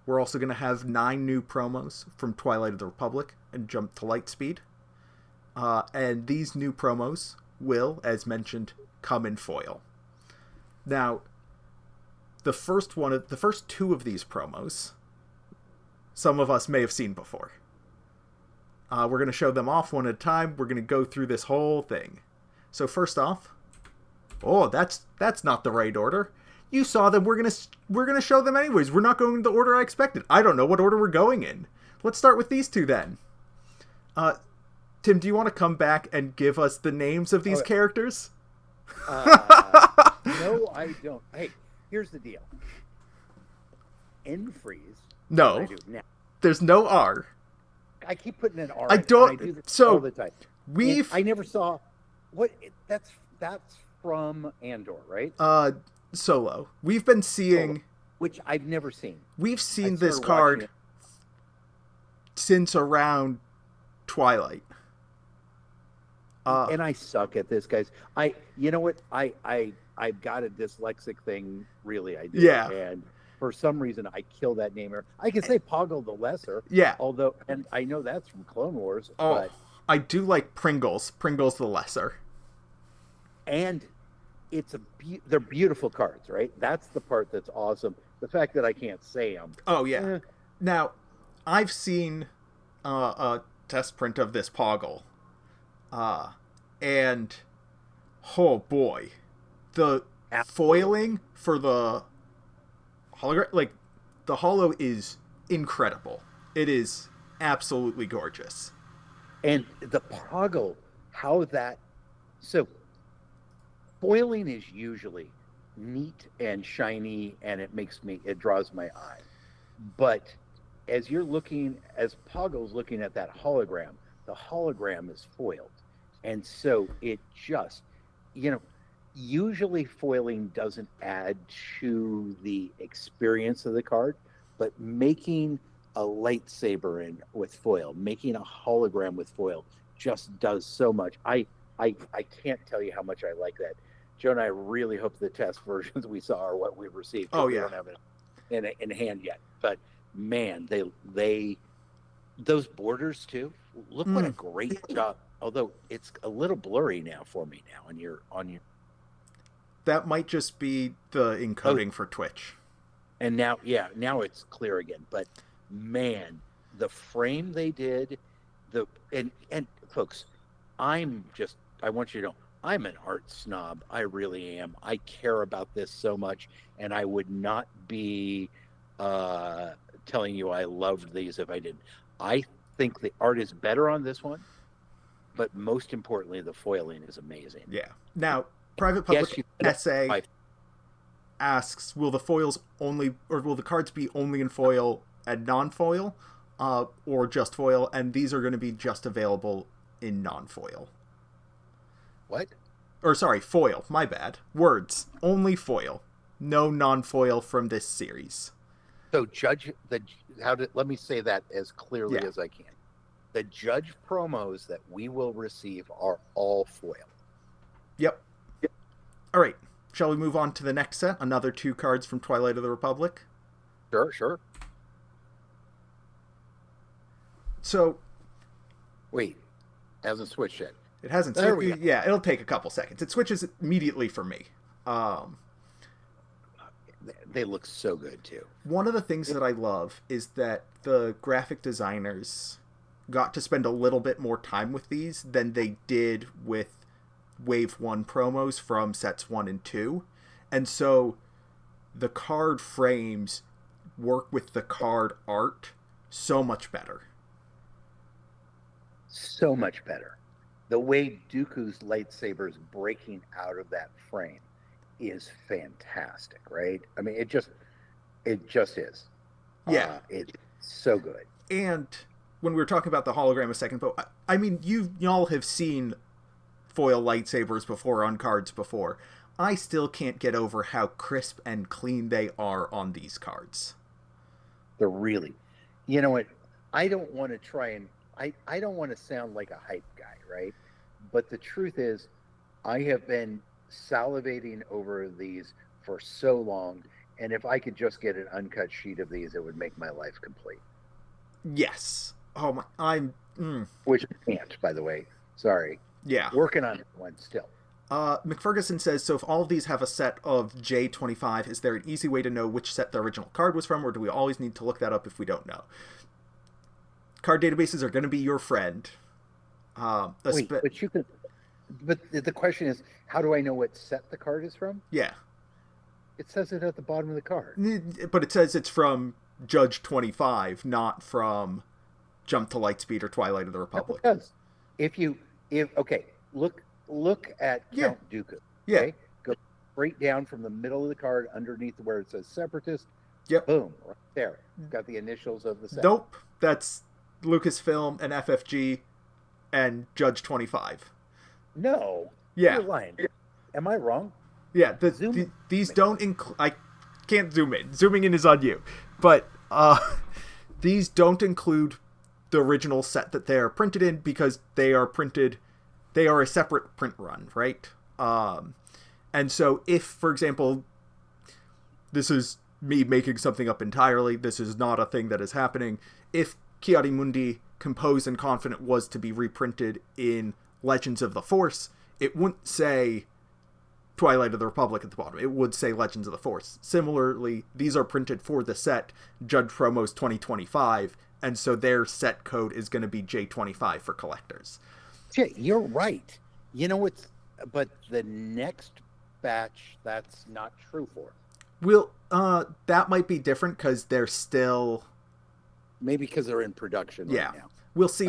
We're also going to have 9 new promos from Twilight of the Republic and Jump to Lightspeed. And these new promos will, as mentioned, come in foil. Now, the first 2 of these promos, some of us may have seen before. We're going to show them off one at a time. We're going to go through this whole thing. So first off, that's not the right order. You saw them. We're gonna show them anyways. We're not going in the order I expected. I don't know what order we're going in. Let's start with these 2 then. Tim, do you want to come back and give us the names of these characters? No, I don't. Hey, here's the deal. N-freeze. No. There's no R. I keep putting an R. I don't. I do this so all the time. I never saw what. That's from Andor, right? Solo. We've been seeing, which I've never seen. We've seen this card since around Twilight. And I suck at this, guys. You know what? I've got a dyslexic thing. Really, I do. Yeah. And for some reason, I kill that name. I can say Poggle the Lesser. Yeah. Although, and I know that's from Clone Wars. Oh, but I do like Pringles. Pringles the Lesser. And they're beautiful cards, right? That's the part that's awesome. The fact that I can't say them. Oh yeah. Now, I've seen a test print of this Poggle, and oh boy, the foiling for the hologram, like the holo, is incredible. It is absolutely gorgeous. And the Poggle, how that so foiling is usually neat and shiny, and it draws my eye. But as Poggle's looking at that hologram, the hologram is foiled. And so it just, usually foiling doesn't add to the experience of the card, but making a lightsaber with foil, making a hologram with foil just does so much. I can't tell you how much I like that. Joe and I really hope the test versions we saw are what we've received. Oh we yeah, don't have it in hand yet. But man, they those borders too. Look what a great job. Although it's a little blurry now for me on your. That might just be the encoding for Twitch. And now it's clear again. But man, the frame they did, and folks, I want you to know, I'm an art snob. I really am. I care about this so much, and I would not be telling you I loved these if I didn't. I think the art is better on this one, but most importantly, the foiling is amazing. Yeah. Now, Private Public Essay asks, will the cards be only in foil and non-foil, or just foil? And these are going to be just available in non-foil. What? Or sorry, foil. My bad. Words. Only foil. No non-foil from this series. So let me say that as clearly as I can. The Judge promos that we will receive are all foil. Yep. All right. Shall we move on to the next set? Another 2 cards from Twilight of the Republic? Sure. So. Wait. Hasn't switched yet. It hasn't switched. Yeah, it'll take a couple seconds. It switches immediately for me. They look so good, too. One of the things that I love is that the graphic designers got to spend a little bit more time with these than they did with Wave 1 promos from sets 1 and 2. And so the card frames work with the card art so much better. So much better. The way Dooku's lightsaber is breaking out of that frame is fantastic, right? I mean, it just is. Yeah. It's so good. And when we were talking about the hologram a second ago, I mean, y'all have seen foil lightsabers before on cards before. I still can't get over how crisp and clean they are on these cards. They're really, you know what? I don't want to try and I don't want to sound like a hype guy, right? But the truth is, I have been salivating over these for so long, and if I could just get an uncut sheet of these, it would make my life complete. Yes. Oh my, Which I can't, by the way. Sorry. Yeah. Working on one still. McFerguson says, so if all of these have a set of J25, is there an easy way to know which set the original card was from, or do we always need to look that up if we don't know? Card databases are going to be your friend. Wait, but you can. But the question is, how do I know what set the card is from? Yeah. It says it at the bottom of the card. But it says it's from Judge 25, not from Jump to Lightspeed or Twilight of the Republic. It does. Look at Count Dooku. Yeah. Okay? Go straight down from the middle of the card underneath where it says Separatist. Yep. Boom, right there. Got the initials of the set. Nope. That's Lucasfilm and FFG and Judge 25. No. Yeah. You're lying. Am I wrong? Yeah. These don't include. I can't zoom in. Zooming in is on you. But these don't include the original set that they are printed in because they are printed. They are a separate print run, right? And so if, for example, this is me making something up entirely, this is not a thing that is happening. If Kiadi Mundi Composed and Confident was to be reprinted in Legends of the Force, it wouldn't say Twilight of the Republic at the bottom. It would say Legends of the Force. Similarly, these are printed for the set Judge Promos 2025, and so their set code is going to be J25 for collectors. Yeah, you're right. You know what's, but the next batch, that's not true for. That might be different because they're still... Maybe because they're in production right now. We'll see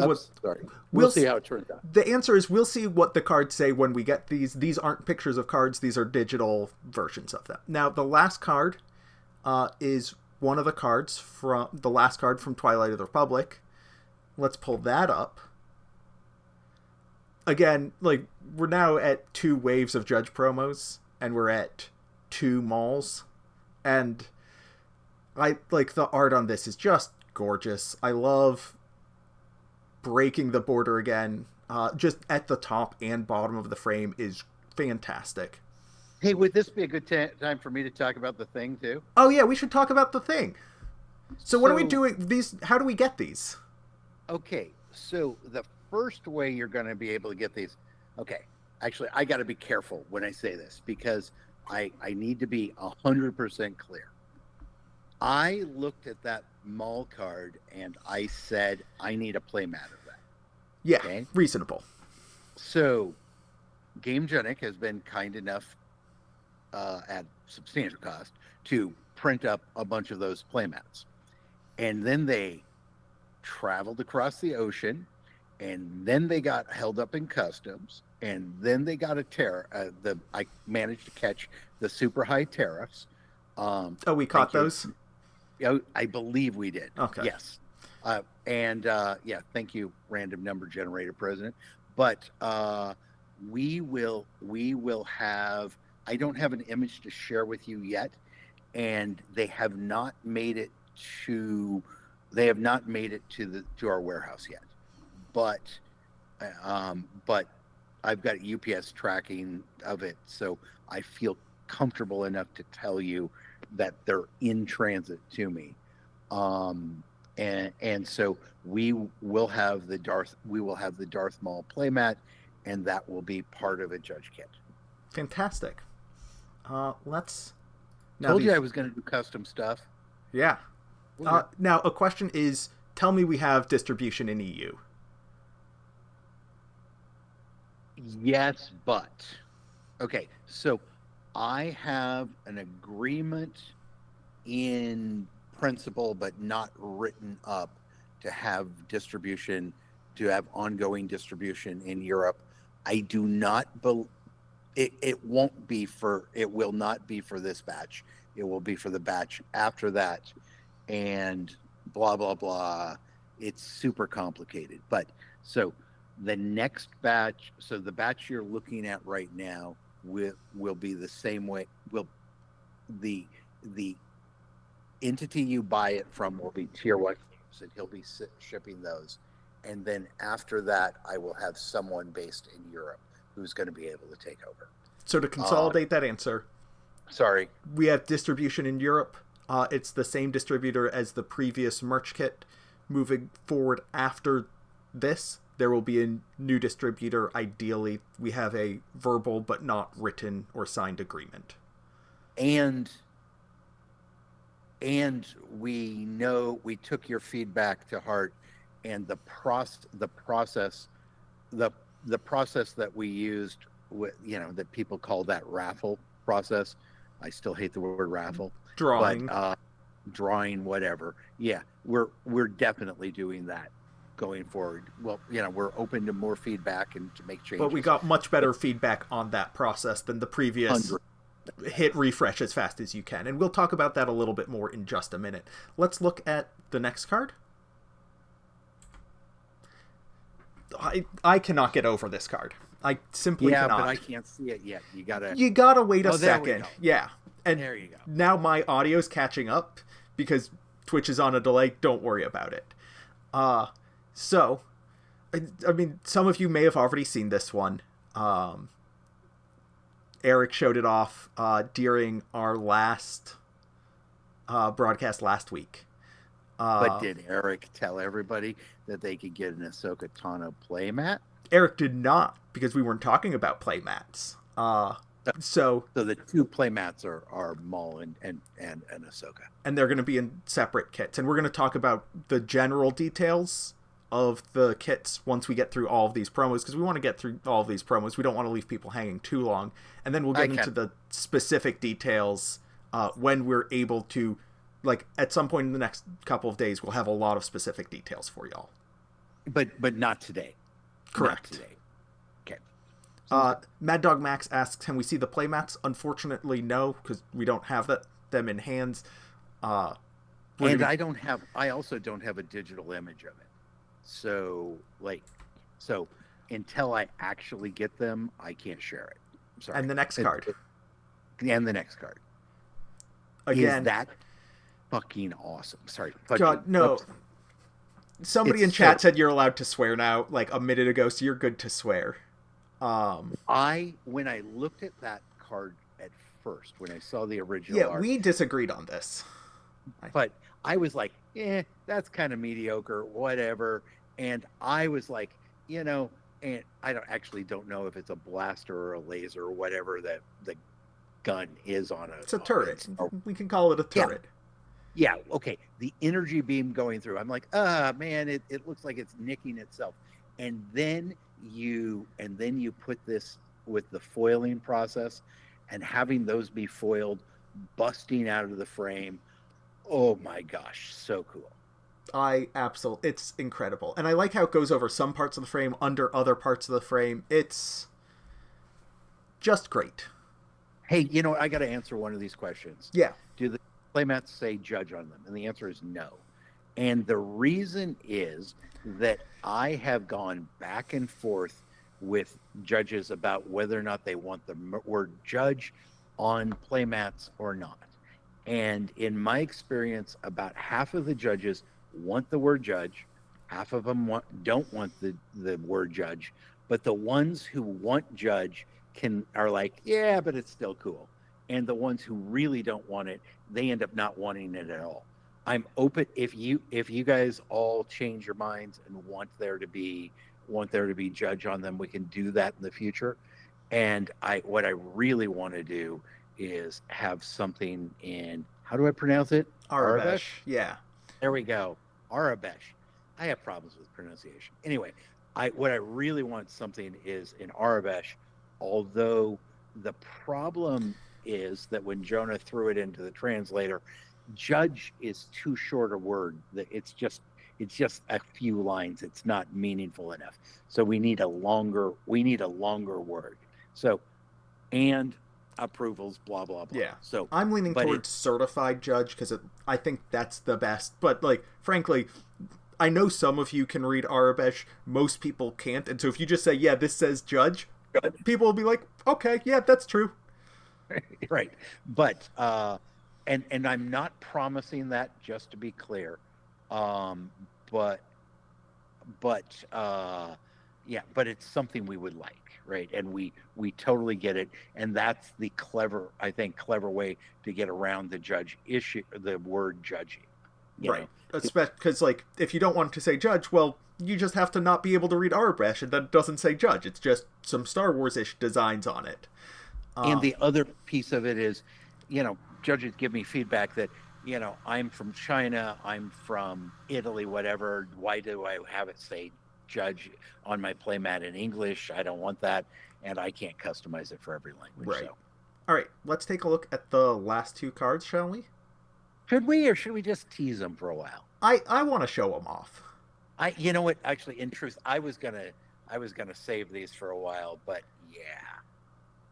We'll see how it turns out. The answer is we'll see what the cards say when we get these. These aren't pictures of cards. These are digital versions of them. Now, the last card is one of the cards from the last card from Twilight of the Republic. Let's pull that up. Again, like, we're now at 2 waves of Judge promos, and we're at 2 malls. And I like the art on this is just gorgeous. I love breaking the border again. Just at the top and bottom of the frame is fantastic. Hey, would this be a good time for me to talk about the Thing too? Oh yeah, we should talk about the Thing. So what are we doing? These? How do we get these? Okay, so the first way you're going to be able to get these. Okay, actually, I got to be careful when I say this because I need to be 100% clear. I looked at that mall card and I said, I need a playmat of that. Yeah, okay? Reasonable. So, GameGenic has been kind enough at substantial cost to print up a bunch of those playmats. And then they traveled across the ocean, and then they got held up in customs, and then they got I managed to catch the super high tariffs. We caught those? I believe we did. Okay. Yes. Yeah, thank you, random number generator president. But we will have, I don't have an image to share with you yet, and they have not made it to our warehouse yet. But I've got UPS tracking of it, so I feel comfortable enough to tell you that they're in transit to me. And so we will have the Darth Maul playmat, and that will be part of a Judge kit. Fantastic. Let's. Told you I was going to do custom stuff. Yeah. Now a question is: tell me we have distribution in EU. Yes, but okay. So I have an agreement in principle, but not written up, to have distribution, to have ongoing distribution in Europe. I do not it will not be for this batch. It will be for the batch after that, and blah blah blah. It's super complicated. But so the next batch, so the batch you're looking at right now will be the same way. The entity you buy it from will be Tier 1, and he'll be shipping those. And then after that, I will have someone based in Europe who's going to be able to take over. So to consolidate that answer, sorry, we have distribution in Europe. It's the same distributor as the previous merch kit. Moving forward after this, there will be a new distributor. Ideally, we have a verbal but not written or signed agreement. And we know we took your feedback to heart, and the process that we used, that people call that raffle process. I still hate the word raffle. Drawing. But, drawing, whatever. Yeah, we're definitely doing that going forward. Well, we're open to more feedback and to make changes. But we got much better feedback on that process than the previous 100. Hit refresh as fast as you can. And we'll talk about that a little bit more in just a minute. Let's look at the next card. I cannot get over this card. I simply cannot. Yeah, but I can't see it yet. You gotta wait a second. Yeah. And there you go. Now my audio's catching up because Twitch is on a delay. Don't worry about it. So, I mean, some of you may have already seen this one. Eric showed it off during our last broadcast last week. But did Eric tell everybody that they could get an Ahsoka Tano playmat? Eric did not, because we weren't talking about playmats. So So the two playmats are Maul and Ahsoka. and they're going to be in separate kits. And we're going to talk about the general details of the kits once we get through all of these promos, because we want to get through all of these promos. We don't want to leave people hanging too long. And then we'll get into the specific details when we're able to, like, at some point in the next couple of days, we'll have a lot of specific details for y'all. But not today. Correct. Not today. Okay. Mad Dog Max asks, can we see the playmats? Unfortunately, no, because we don't have them in hands. And I also don't have a digital image of it. So until I actually get them, I can't share it. I'm sorry. And the next card. And the next card. Again. Is that fucking awesome? Sorry. God, no. Somebody in chat said you're allowed to swear now, like a minute ago, so you're good to swear. When I looked at that card at first, when I saw the original art, we disagreed on this. But I was like, that's kind of mediocre, whatever. And I was like, and I don't know if it's a blaster or a laser or whatever that the gun is on it. It's a turret. We can call it a turret. Yeah, okay. The energy beam going through. I'm like, man, it looks like it's nicking itself. And then you put this with the foiling process and having those be foiled, busting out of the frame. Oh my gosh, so cool. It's incredible. And I like how it goes over some parts of the frame, under other parts of the frame. It's just great. Hey, I got to answer one of these questions. Yeah. Do the playmats say judge on them? And the answer is no. And the reason is that I have gone back and forth with judges about whether or not they want the word judge on playmats or not. And in my experience, about half of the judges want the word judge, half of them don't want the word judge, but the ones who want judge are like, yeah, but it's still cool. And the ones who really don't want it, they end up not wanting it at all. I'm open if you guys all change your minds and want there to be judge on them, we can do that in the future. And what I really want to do is have something in, how do I pronounce it? Arabesh. Yeah. There we go. Arabesh. I have problems with pronunciation. Anyway, what I really want something is in Arabesh, although the problem is that when Jonah threw it into the translator, judge is too short a word. That it's just a few lines. It's not meaningful enough. So we need a longer word. So, and approvals, blah blah blah. Yeah. So I'm leaning towards certified judge because I think that's the best. But like, frankly, I know some of you can read Arabesh. Most people can't, and so if you just say, "Yeah, this says judge," people will be like, "Okay, yeah, that's true." Right. But and I'm not promising that, just to be clear. But it's something we would like, right? And we totally get it, and that's the clever way to get around the judge issue, the word judging, right? Because like, if you don't want to say judge, well, you just have to not be able to read Arabesh, and then it doesn't say judge. It's just some Star Wars-ish designs on it. And the other piece of it is, judges give me feedback that, I'm from China, I'm from Italy, whatever. Why do I have it say judge on my playmat in English? I don't want that, and I can't customize it for every language. Right. So. All right, let's take a look at the last two cards, shall we? Should we, or should we just tease them for a while? I want to show them off. You know what? Actually, in truth, I was gonna save these for a while, but yeah.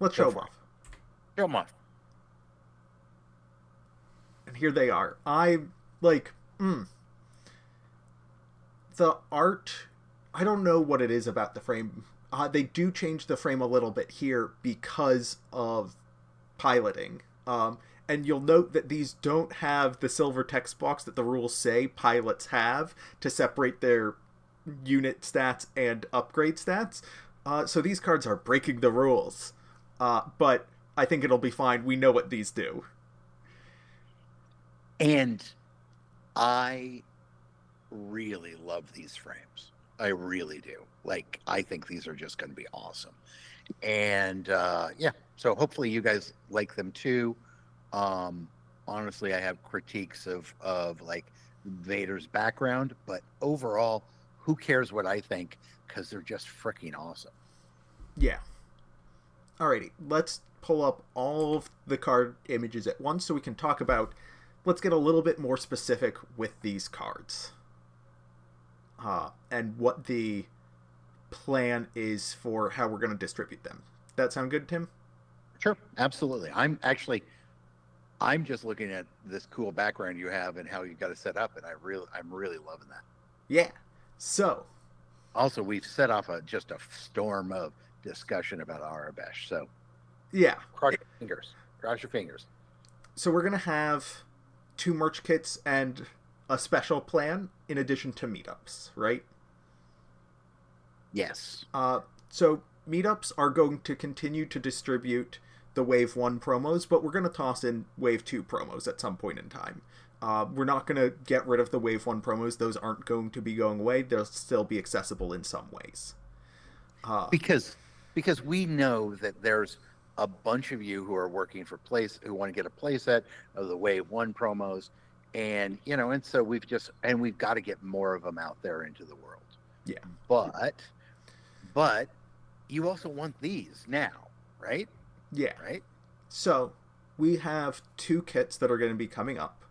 Let's show them off. Show them off. And here they are. The art, I don't know what it is about the frame. They do change the frame a little bit here because of piloting. And you'll note that these don't have the silver text box that the rules say pilots have to separate their unit stats and upgrade stats. So these cards are breaking the rules. But I think it'll be fine. We know what these do. And I really love these frames. I really do. Like, I think these are just going to be awesome. And yeah, so hopefully you guys like them too. Honestly, I have critiques of like Vader's background, but overall, who cares what I think? Because they're just freaking awesome. Yeah. Alrighty, let's pull up all of the card images at once so we can talk about. Let's get a little bit more specific with these cards, and what the plan is for how we're going to distribute them. That sound good, Tim? Sure, absolutely. I'm just looking at this cool background you have and how you got it set up, and I'm really loving that. Yeah. So. Also, we've set off just a storm of discussion about Arabesh. So. Yeah. Cross your fingers. Cross your fingers. So we're going to have 2 merch kits and a special plan in addition to meetups, right? Yes. So meetups are going to continue to distribute the Wave 1 promos, but we're going to toss in Wave 2 promos at some point in time. We're not going to get rid of the Wave 1 promos. Those aren't going to be going away. They'll still be accessible in some ways. Because we know that there's a bunch of you who are working for who want to get a playset of the Wave 1 promos, and and so we've got to get more of them out there into the world. Yeah. But you also want these now, right? Yeah. Right? So we have 2 kits that are going to be coming up.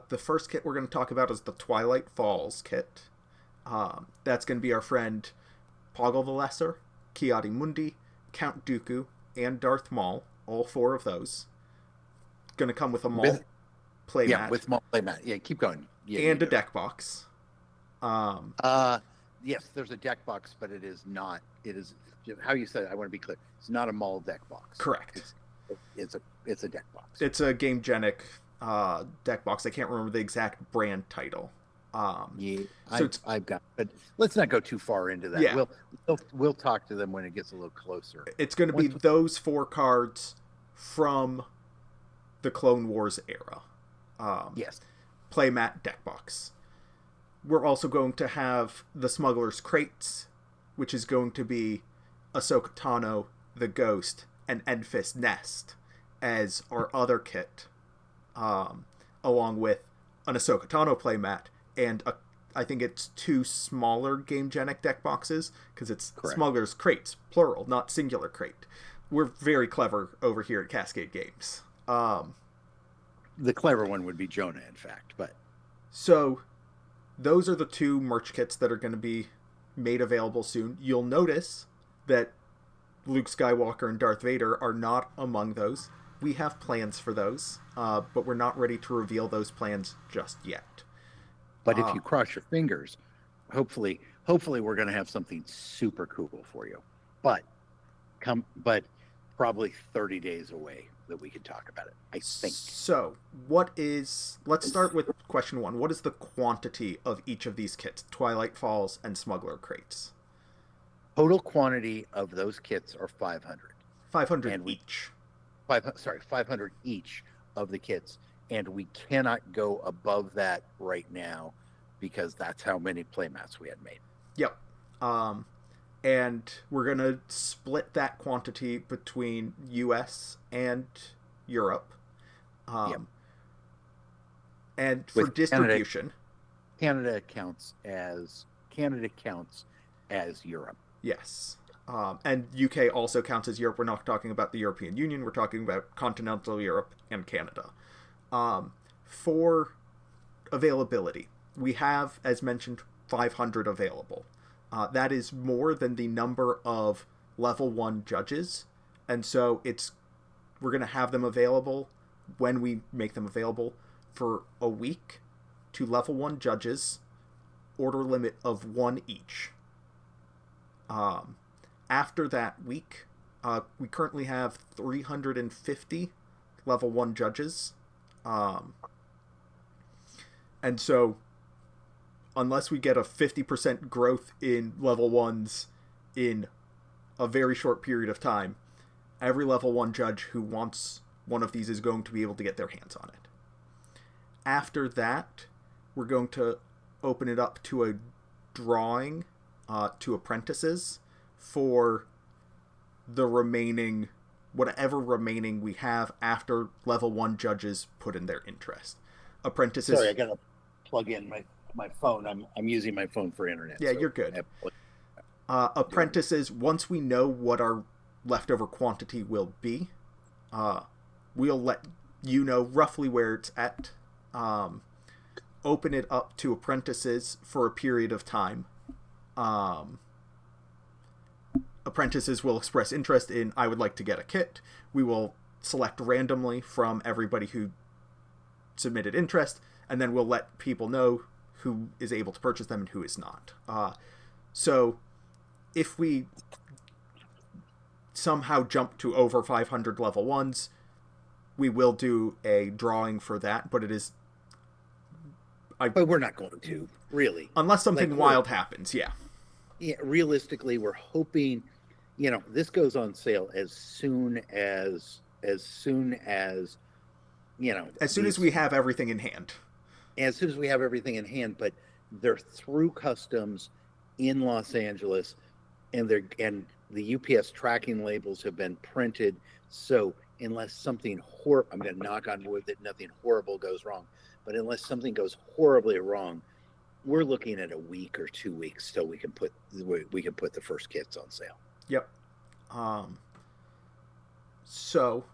The first kit we're going to talk about is the Twilight Falls kit. That's going to be our friend Poggle the Lesser, Kiadi Mundi, Count Dooku, and Darth Maul. All 4 of those. Going to come with a Maul playmat. Yeah, with Maul playmat. Yeah, keep going. Yeah, and a deck box. Yes, there's a deck box, but it is not. It is how you said it, I want to be clear. It's not a Maul deck box. Correct. It's a deck box. It's a Game Genic deck box. I can't remember the exact brand title. Yeah, so I've got, but let's not go too far into that. Yeah. We'll talk to them when it gets a little closer. It's going to be those 4 cards from the Clone Wars era. Yes. Playmat deck box. We're also going to have the Smuggler's Crates, which is going to be Ahsoka Tano, the Ghost, and Enfys Nest as our other kit, along with an Ahsoka Tano playmat and I think it's 2 smaller Game Genic deck boxes, because it's Correct. Smuggler's Crates, plural, not singular crate. We're very clever over here at Cascade Games. The clever one would be Jonah, in fact, but so those are the 2 merch kits that are going to be made available soon. You'll notice that Luke Skywalker and Darth Vader are not among those. We have plans for those, but we're not ready to reveal those plans just yet. But if you cross your fingers, hopefully we're going to have something super cool for you. But probably 30 days away that we can talk about it, I think. So, let's start with question 1. What is the quantity of each of these kits, Twilight Falls and Smuggler Crates? Total quantity of those kits are 500. 500 each. 500 each of the kits, and we cannot go above that right now because that's how many playmats we had made. Yep. And we're going to split that quantity between US and Europe. Yep. And for distribution, Canada counts as Europe. Yes. And UK also counts as Europe. We're not talking about the European Union. We're talking about continental Europe and Canada. For availability, we have, as mentioned, 500 available. That is more than the number of level 1 judges. And so we're going to have them available when we make them available for a week to level 1 judges, order limit of 1 each. After that week, we currently have 350 level 1 judges. And so, unless we get a 50% growth in level 1s in a very short period of time, every level 1 judge who wants one of these is going to be able to get their hands on it. After that, we're going to open it up to a drawing to apprentices for the remaining, whatever remaining we have after level 1 judges put in their interest. Apprentices. Sorry, I gotta plug in my phone. I'm using my phone for internet. Yeah, so you're good. Apprentices, once we know what our leftover quantity will be, we'll let you know roughly where it's at. Open it up to apprentices for a period of time. Apprentices will express interest in, I would like to get a kit. We will select randomly from everybody who submitted interest, and then we'll let people know who is able to purchase them and who is not. So if we somehow jump to over 500 level 1s, we will do a drawing for that, but it is... But we're not going to, really. Unless something wild happens, yeah. Yeah, realistically, we're hoping, this goes on sale as soon as as soon as we have everything in hand. As soon as we have everything in hand, but they're through customs in Los Angeles, and the UPS tracking labels have been printed. So unless something I'm going to knock on wood that nothing horrible goes wrong, but unless something goes horribly wrong, we're looking at a week or 2 weeks till we can put the first kits on sale. Yep. So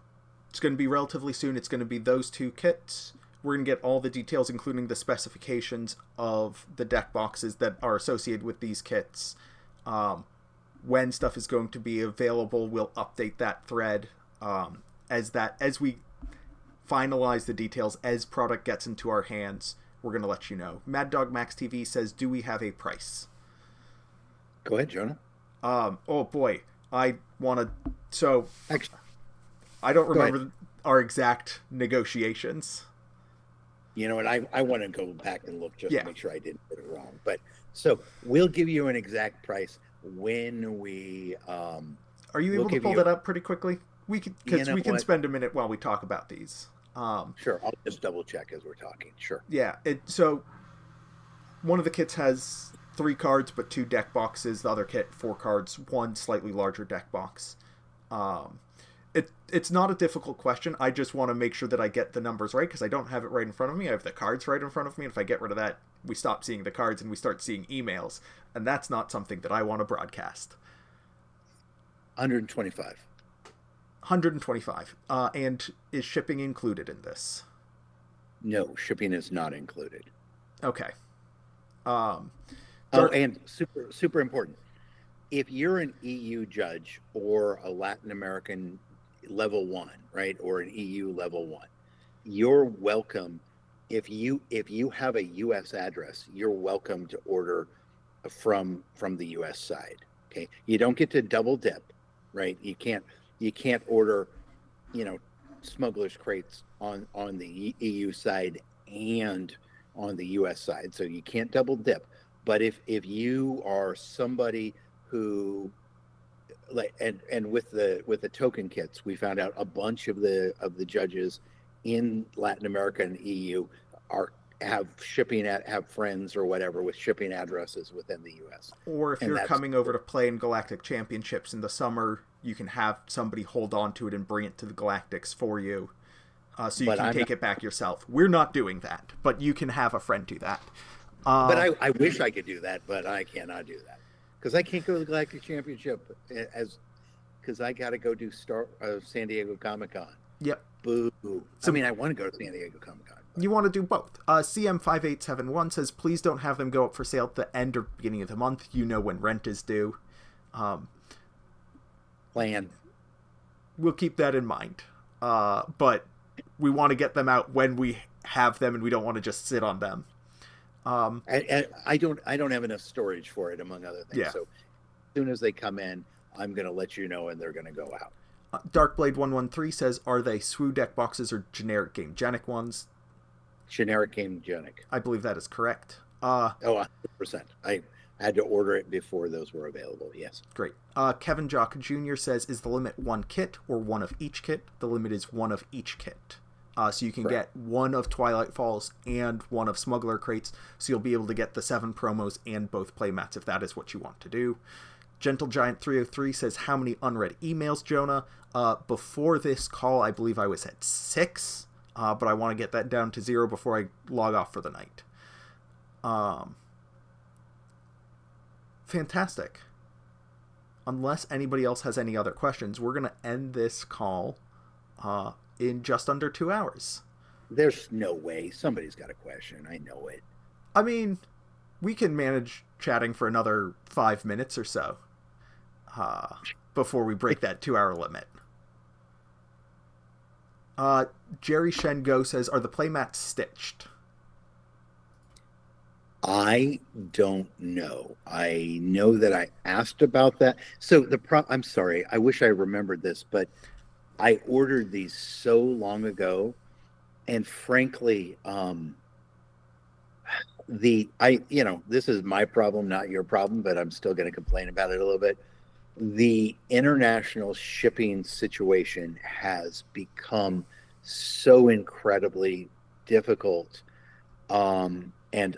it's going to be relatively soon. It's going to be those 2 kits. We're going to get all the details, including the specifications of the deck boxes that are associated with these kits. When stuff is going to be available, we'll update that thread as we finalize the details, as product gets into our hands. We're going to let you know. Mad Dog Max TV says, do we have a price? Go ahead, Jonah. Oh boy, I want to... So, Actually, I don't remember our exact negotiations. You know what? I want to go back and look just Yeah. to make sure I didn't get it wrong. But so we'll give you an exact price when we... Are you able to pull that up pretty quickly? We can spend a minute while we talk about these. Sure, I'll just double check as we're talking. Sure. Yeah. So one of the kits has 3 cards, but 2 deck boxes. The other kit, 4 cards, 1 slightly larger deck box. It's not a difficult question. I just want to make sure that I get the numbers right, because I don't have it right in front of me. I have the cards right in front of me. And if I get rid of that, we stop seeing the cards and we start seeing emails. And that's not something that I want to broadcast. 125. 125. And is shipping included in this? No, shipping is not included. Okay. And super important. If you're an EU judge or a Latin American level 1, right, or an EU level 1, you're welcome. If you have a US address, you're welcome to order from the US side. Okay, you don't get to double dip, right? You can't order, smugglers crates on the EU side and on the US side, so you can't double dip. But if you are somebody who, like, and with the token kits, we found out a bunch of the judges in Latin America and EU have friends or whatever with shipping addresses within the US. Or if you're coming over to play in Galactic Championships in the summer, you can have somebody hold on to it and bring it to the Galactics for you, so you can take it back yourself. We're not doing that, but you can have a friend do that. But I wish I could do that, but I cannot do that. Because I can't go to the Galactic Championship because I got to go do San Diego Comic-Con. Yep. Boo. So, I want to go to San Diego Comic-Con. You want to do both. CM5871 says, please don't have them go up for sale at the end or beginning of the month. You know when rent is due. Plan. We'll keep that in mind. But we want to get them out when we have them, and we don't want to just sit on them. I don't have enough storage for it, among other things. Yeah. So as soon as they come in, I'm going to let you know, and they're going to go out. Darkblade113 says, are they SWU deck boxes or generic Game Genic ones? Generic Game Genic. I believe that is correct. 100%. I had to order it before those were available, yes. Great. Kevin Jock Jr. says, is the limit 1 kit or 1 of each kit? The limit is 1 of each kit. So you can get 1 of Twilight Falls and 1 of Smuggler Crates, so you'll be able to get the 7 promos and both playmats if that is what you want to do. Gentle Giant 303 says, how many unread emails, Jonah? Before this call, I believe I was at 6, but I want to get that down to 0 before I log off for the night. Fantastic. Unless anybody else has any other questions, we're going to end this call in just under 2 hours. There's no way. Somebody's got a question. I know it. I mean, we can manage chatting for another 5 minutes or so before we break that 2-hour limit. Jerry Shengo says, are the playmats stitched? I don't know. I know that I asked about that. So I'm sorry. I wish I remembered this, but I ordered these so long ago, and frankly, this is my problem, not your problem, but I'm still going to complain about it a little bit. The international shipping situation has become so incredibly difficult, and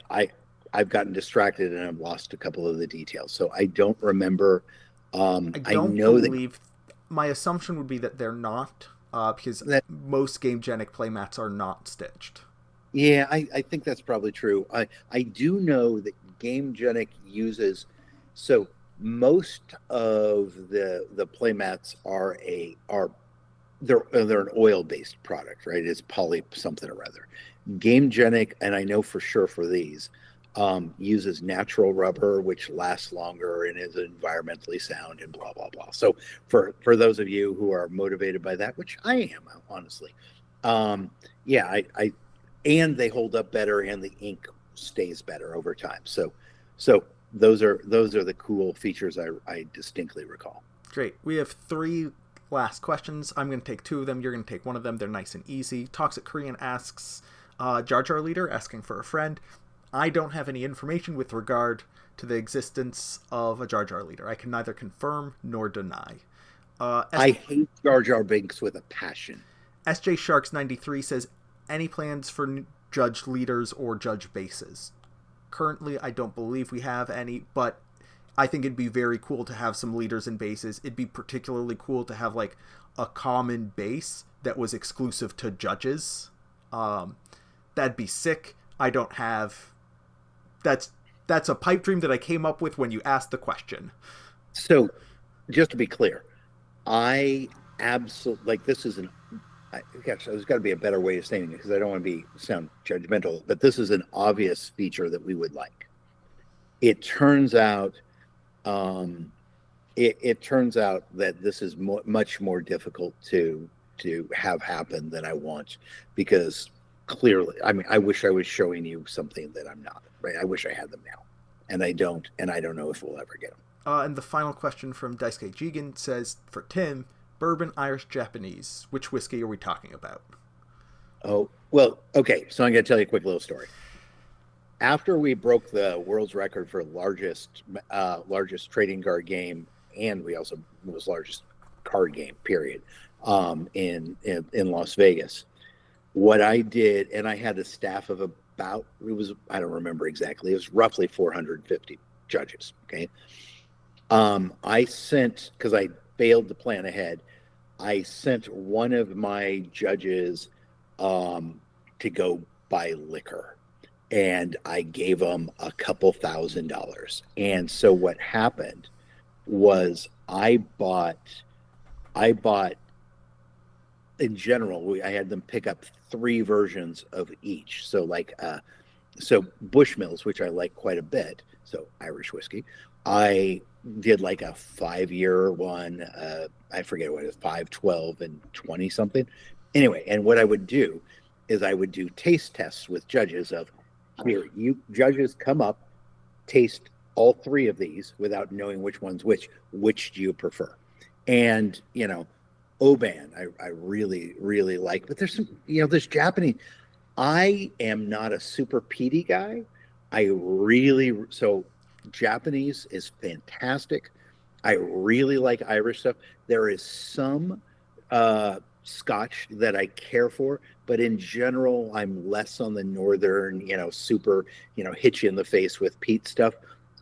I've gotten distracted and I've lost a couple of the details, so I don't remember. I know believe my assumption would be that they're not, because most Game Genic playmats are not stitched. Yeah, I think that's probably true. I do know that Game Genic uses, so most of the playmats are they're an oil-based product, right? It's poly something or other. Game Genic, and I know for sure for these, uses natural rubber, which lasts longer and is environmentally sound and blah blah blah. So for those of you who are motivated by that, which I am honestly, yeah, and they hold up better and the ink stays better over time. So those are the cool features I distinctly recall. Great. We have 3 last questions. I'm going to take 2 of them. You're going to take 1 of them. They're nice and easy. Toxic Korean asks, Jar Jar Leader asking for a friend. I don't have any information with regard to the existence of a Jar Jar Leader. I can neither confirm nor deny. I hate Jar Jar Binks with a passion. SJ Sharks 93 says, any plans for judge leaders or judge bases? Currently, I don't believe we have any, but I think it'd be very cool to have some leaders and bases. It'd be particularly cool to have like a common base that was exclusive to judges. That'd be sick. I don't have... That's a pipe dream that I came up with when you asked the question. So, just to be clear, I absolutely... Like, this is an... Gosh, there's got to be a better way of saying it because I don't want to sound judgmental, but this is an obvious feature that we would like. It turns out... It turns out that this is much more difficult to have happen than I want, because clearly, I mean, I wish I was showing you something that I'm not, right? I wish I had them now, and I don't know if we'll ever get them. And the final question from Daisuke Jigen says, for Tim, bourbon, Irish, Japanese, which whiskey are we talking about? Oh, well, okay, so I'm going to tell you a quick little story. After we broke the world's record for largest trading card game, and we also was largest card game, period, in Las Vegas, what I did, and I had a staff of about, I don't remember exactly, it was roughly 450 judges, okay? I sent, because I failed to plan ahead, I sent one of my judges to go buy liquor. And I gave them a couple $1,000. And so what happened was I bought in general, I had them pick up 3 versions of each. So so Bushmills, which I like quite a bit, so Irish whiskey, I did like a 5-year one. I forget what it was, 5, 12, and 20 something. Anyway, and what I would do is I would do taste tests with judges of, here, you judges come up, taste all 3 of these without knowing which one's which do you prefer? And, Oban, I really, really like, but there's some, there's Japanese. I am not a super peaty guy. So Japanese is fantastic. I really like Irish stuff. There is some Scotch that I care for, but in general, I'm less on the northern, super, hit you in the face with peat stuff.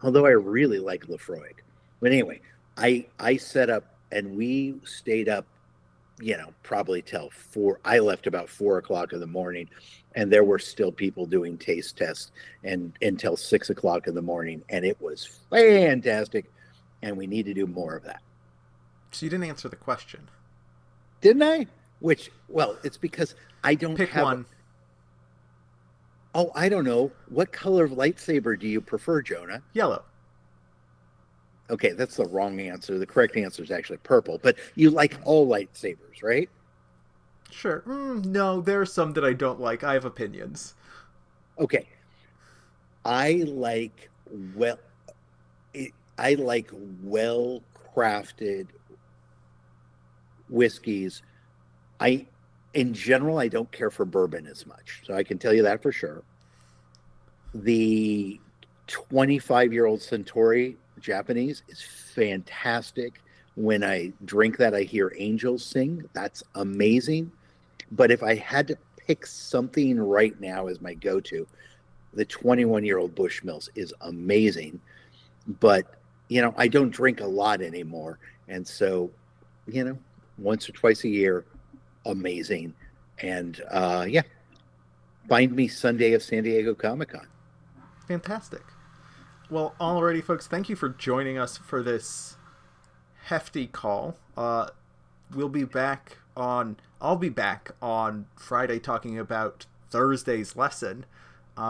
Although I really like Lefroy. But anyway, I set up and we stayed up, probably till 4. I left about 4 o'clock in the morning, and there were still people doing taste tests and until 6 o'clock in the morning, and it was fantastic. And we need to do more of that. So you didn't answer the question. Didn't I? Which, well, it's because I don't Pick have. one. Oh, I don't know. What color of lightsaber do you prefer, Jonah? Yellow. Okay, that's the wrong answer. The correct answer is actually purple. But you like all lightsabers, right? Sure. No, there are some that I don't like. I have opinions. Okay. I like well. I like well crafted whiskeys. In general, I don't care for bourbon as much, so I can tell you that for sure. The 25-year-old Centauri Japanese is fantastic. When I drink that, I hear angels sing. That's amazing. But if I had to pick something right now as my go-to, the 21-year-old Bushmills is amazing. But, I don't drink a lot anymore. And so, once or twice a year, amazing. And yeah, find me Sunday of San Diego Comic-Con. Fantastic. Well, alrighty, folks, thank you for joining us for this hefty call. We'll be back on. I'll be back on Friday talking about Thursday's lesson,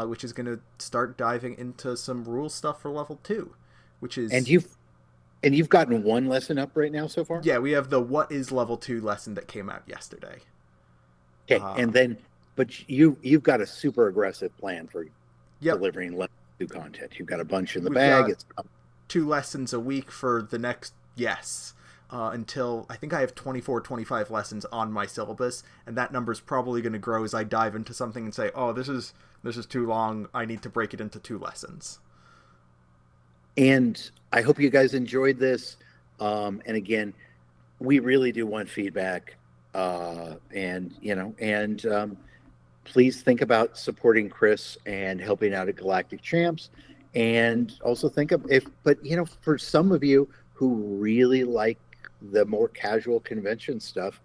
which is going to start diving into some rule stuff for level 2, which is. And you've gotten one lesson up right now so far? Yeah, we have the What is Level 2 lesson that came out yesterday. Okay, and then, but you've got a super aggressive plan for delivering level 2 content. You've got a bunch in the bag. It's 2 lessons a week for the next, until I think I have 24, 25 lessons on my syllabus, and that number's probably going to grow as I dive into something and say, oh, this is too long. I need to break it into 2 lessons. And I hope you guys enjoyed this. And again, we really do want feedback. Please think about supporting Chris and helping out at Galactic Champs. And also think of for some of you who really like the more casual convention stuff,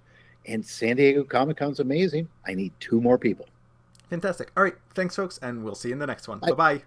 and San Diego Comic-Con's amazing, I need 2 more people. Fantastic. All right. Thanks, folks, and we'll see you in the next one. Bye-bye.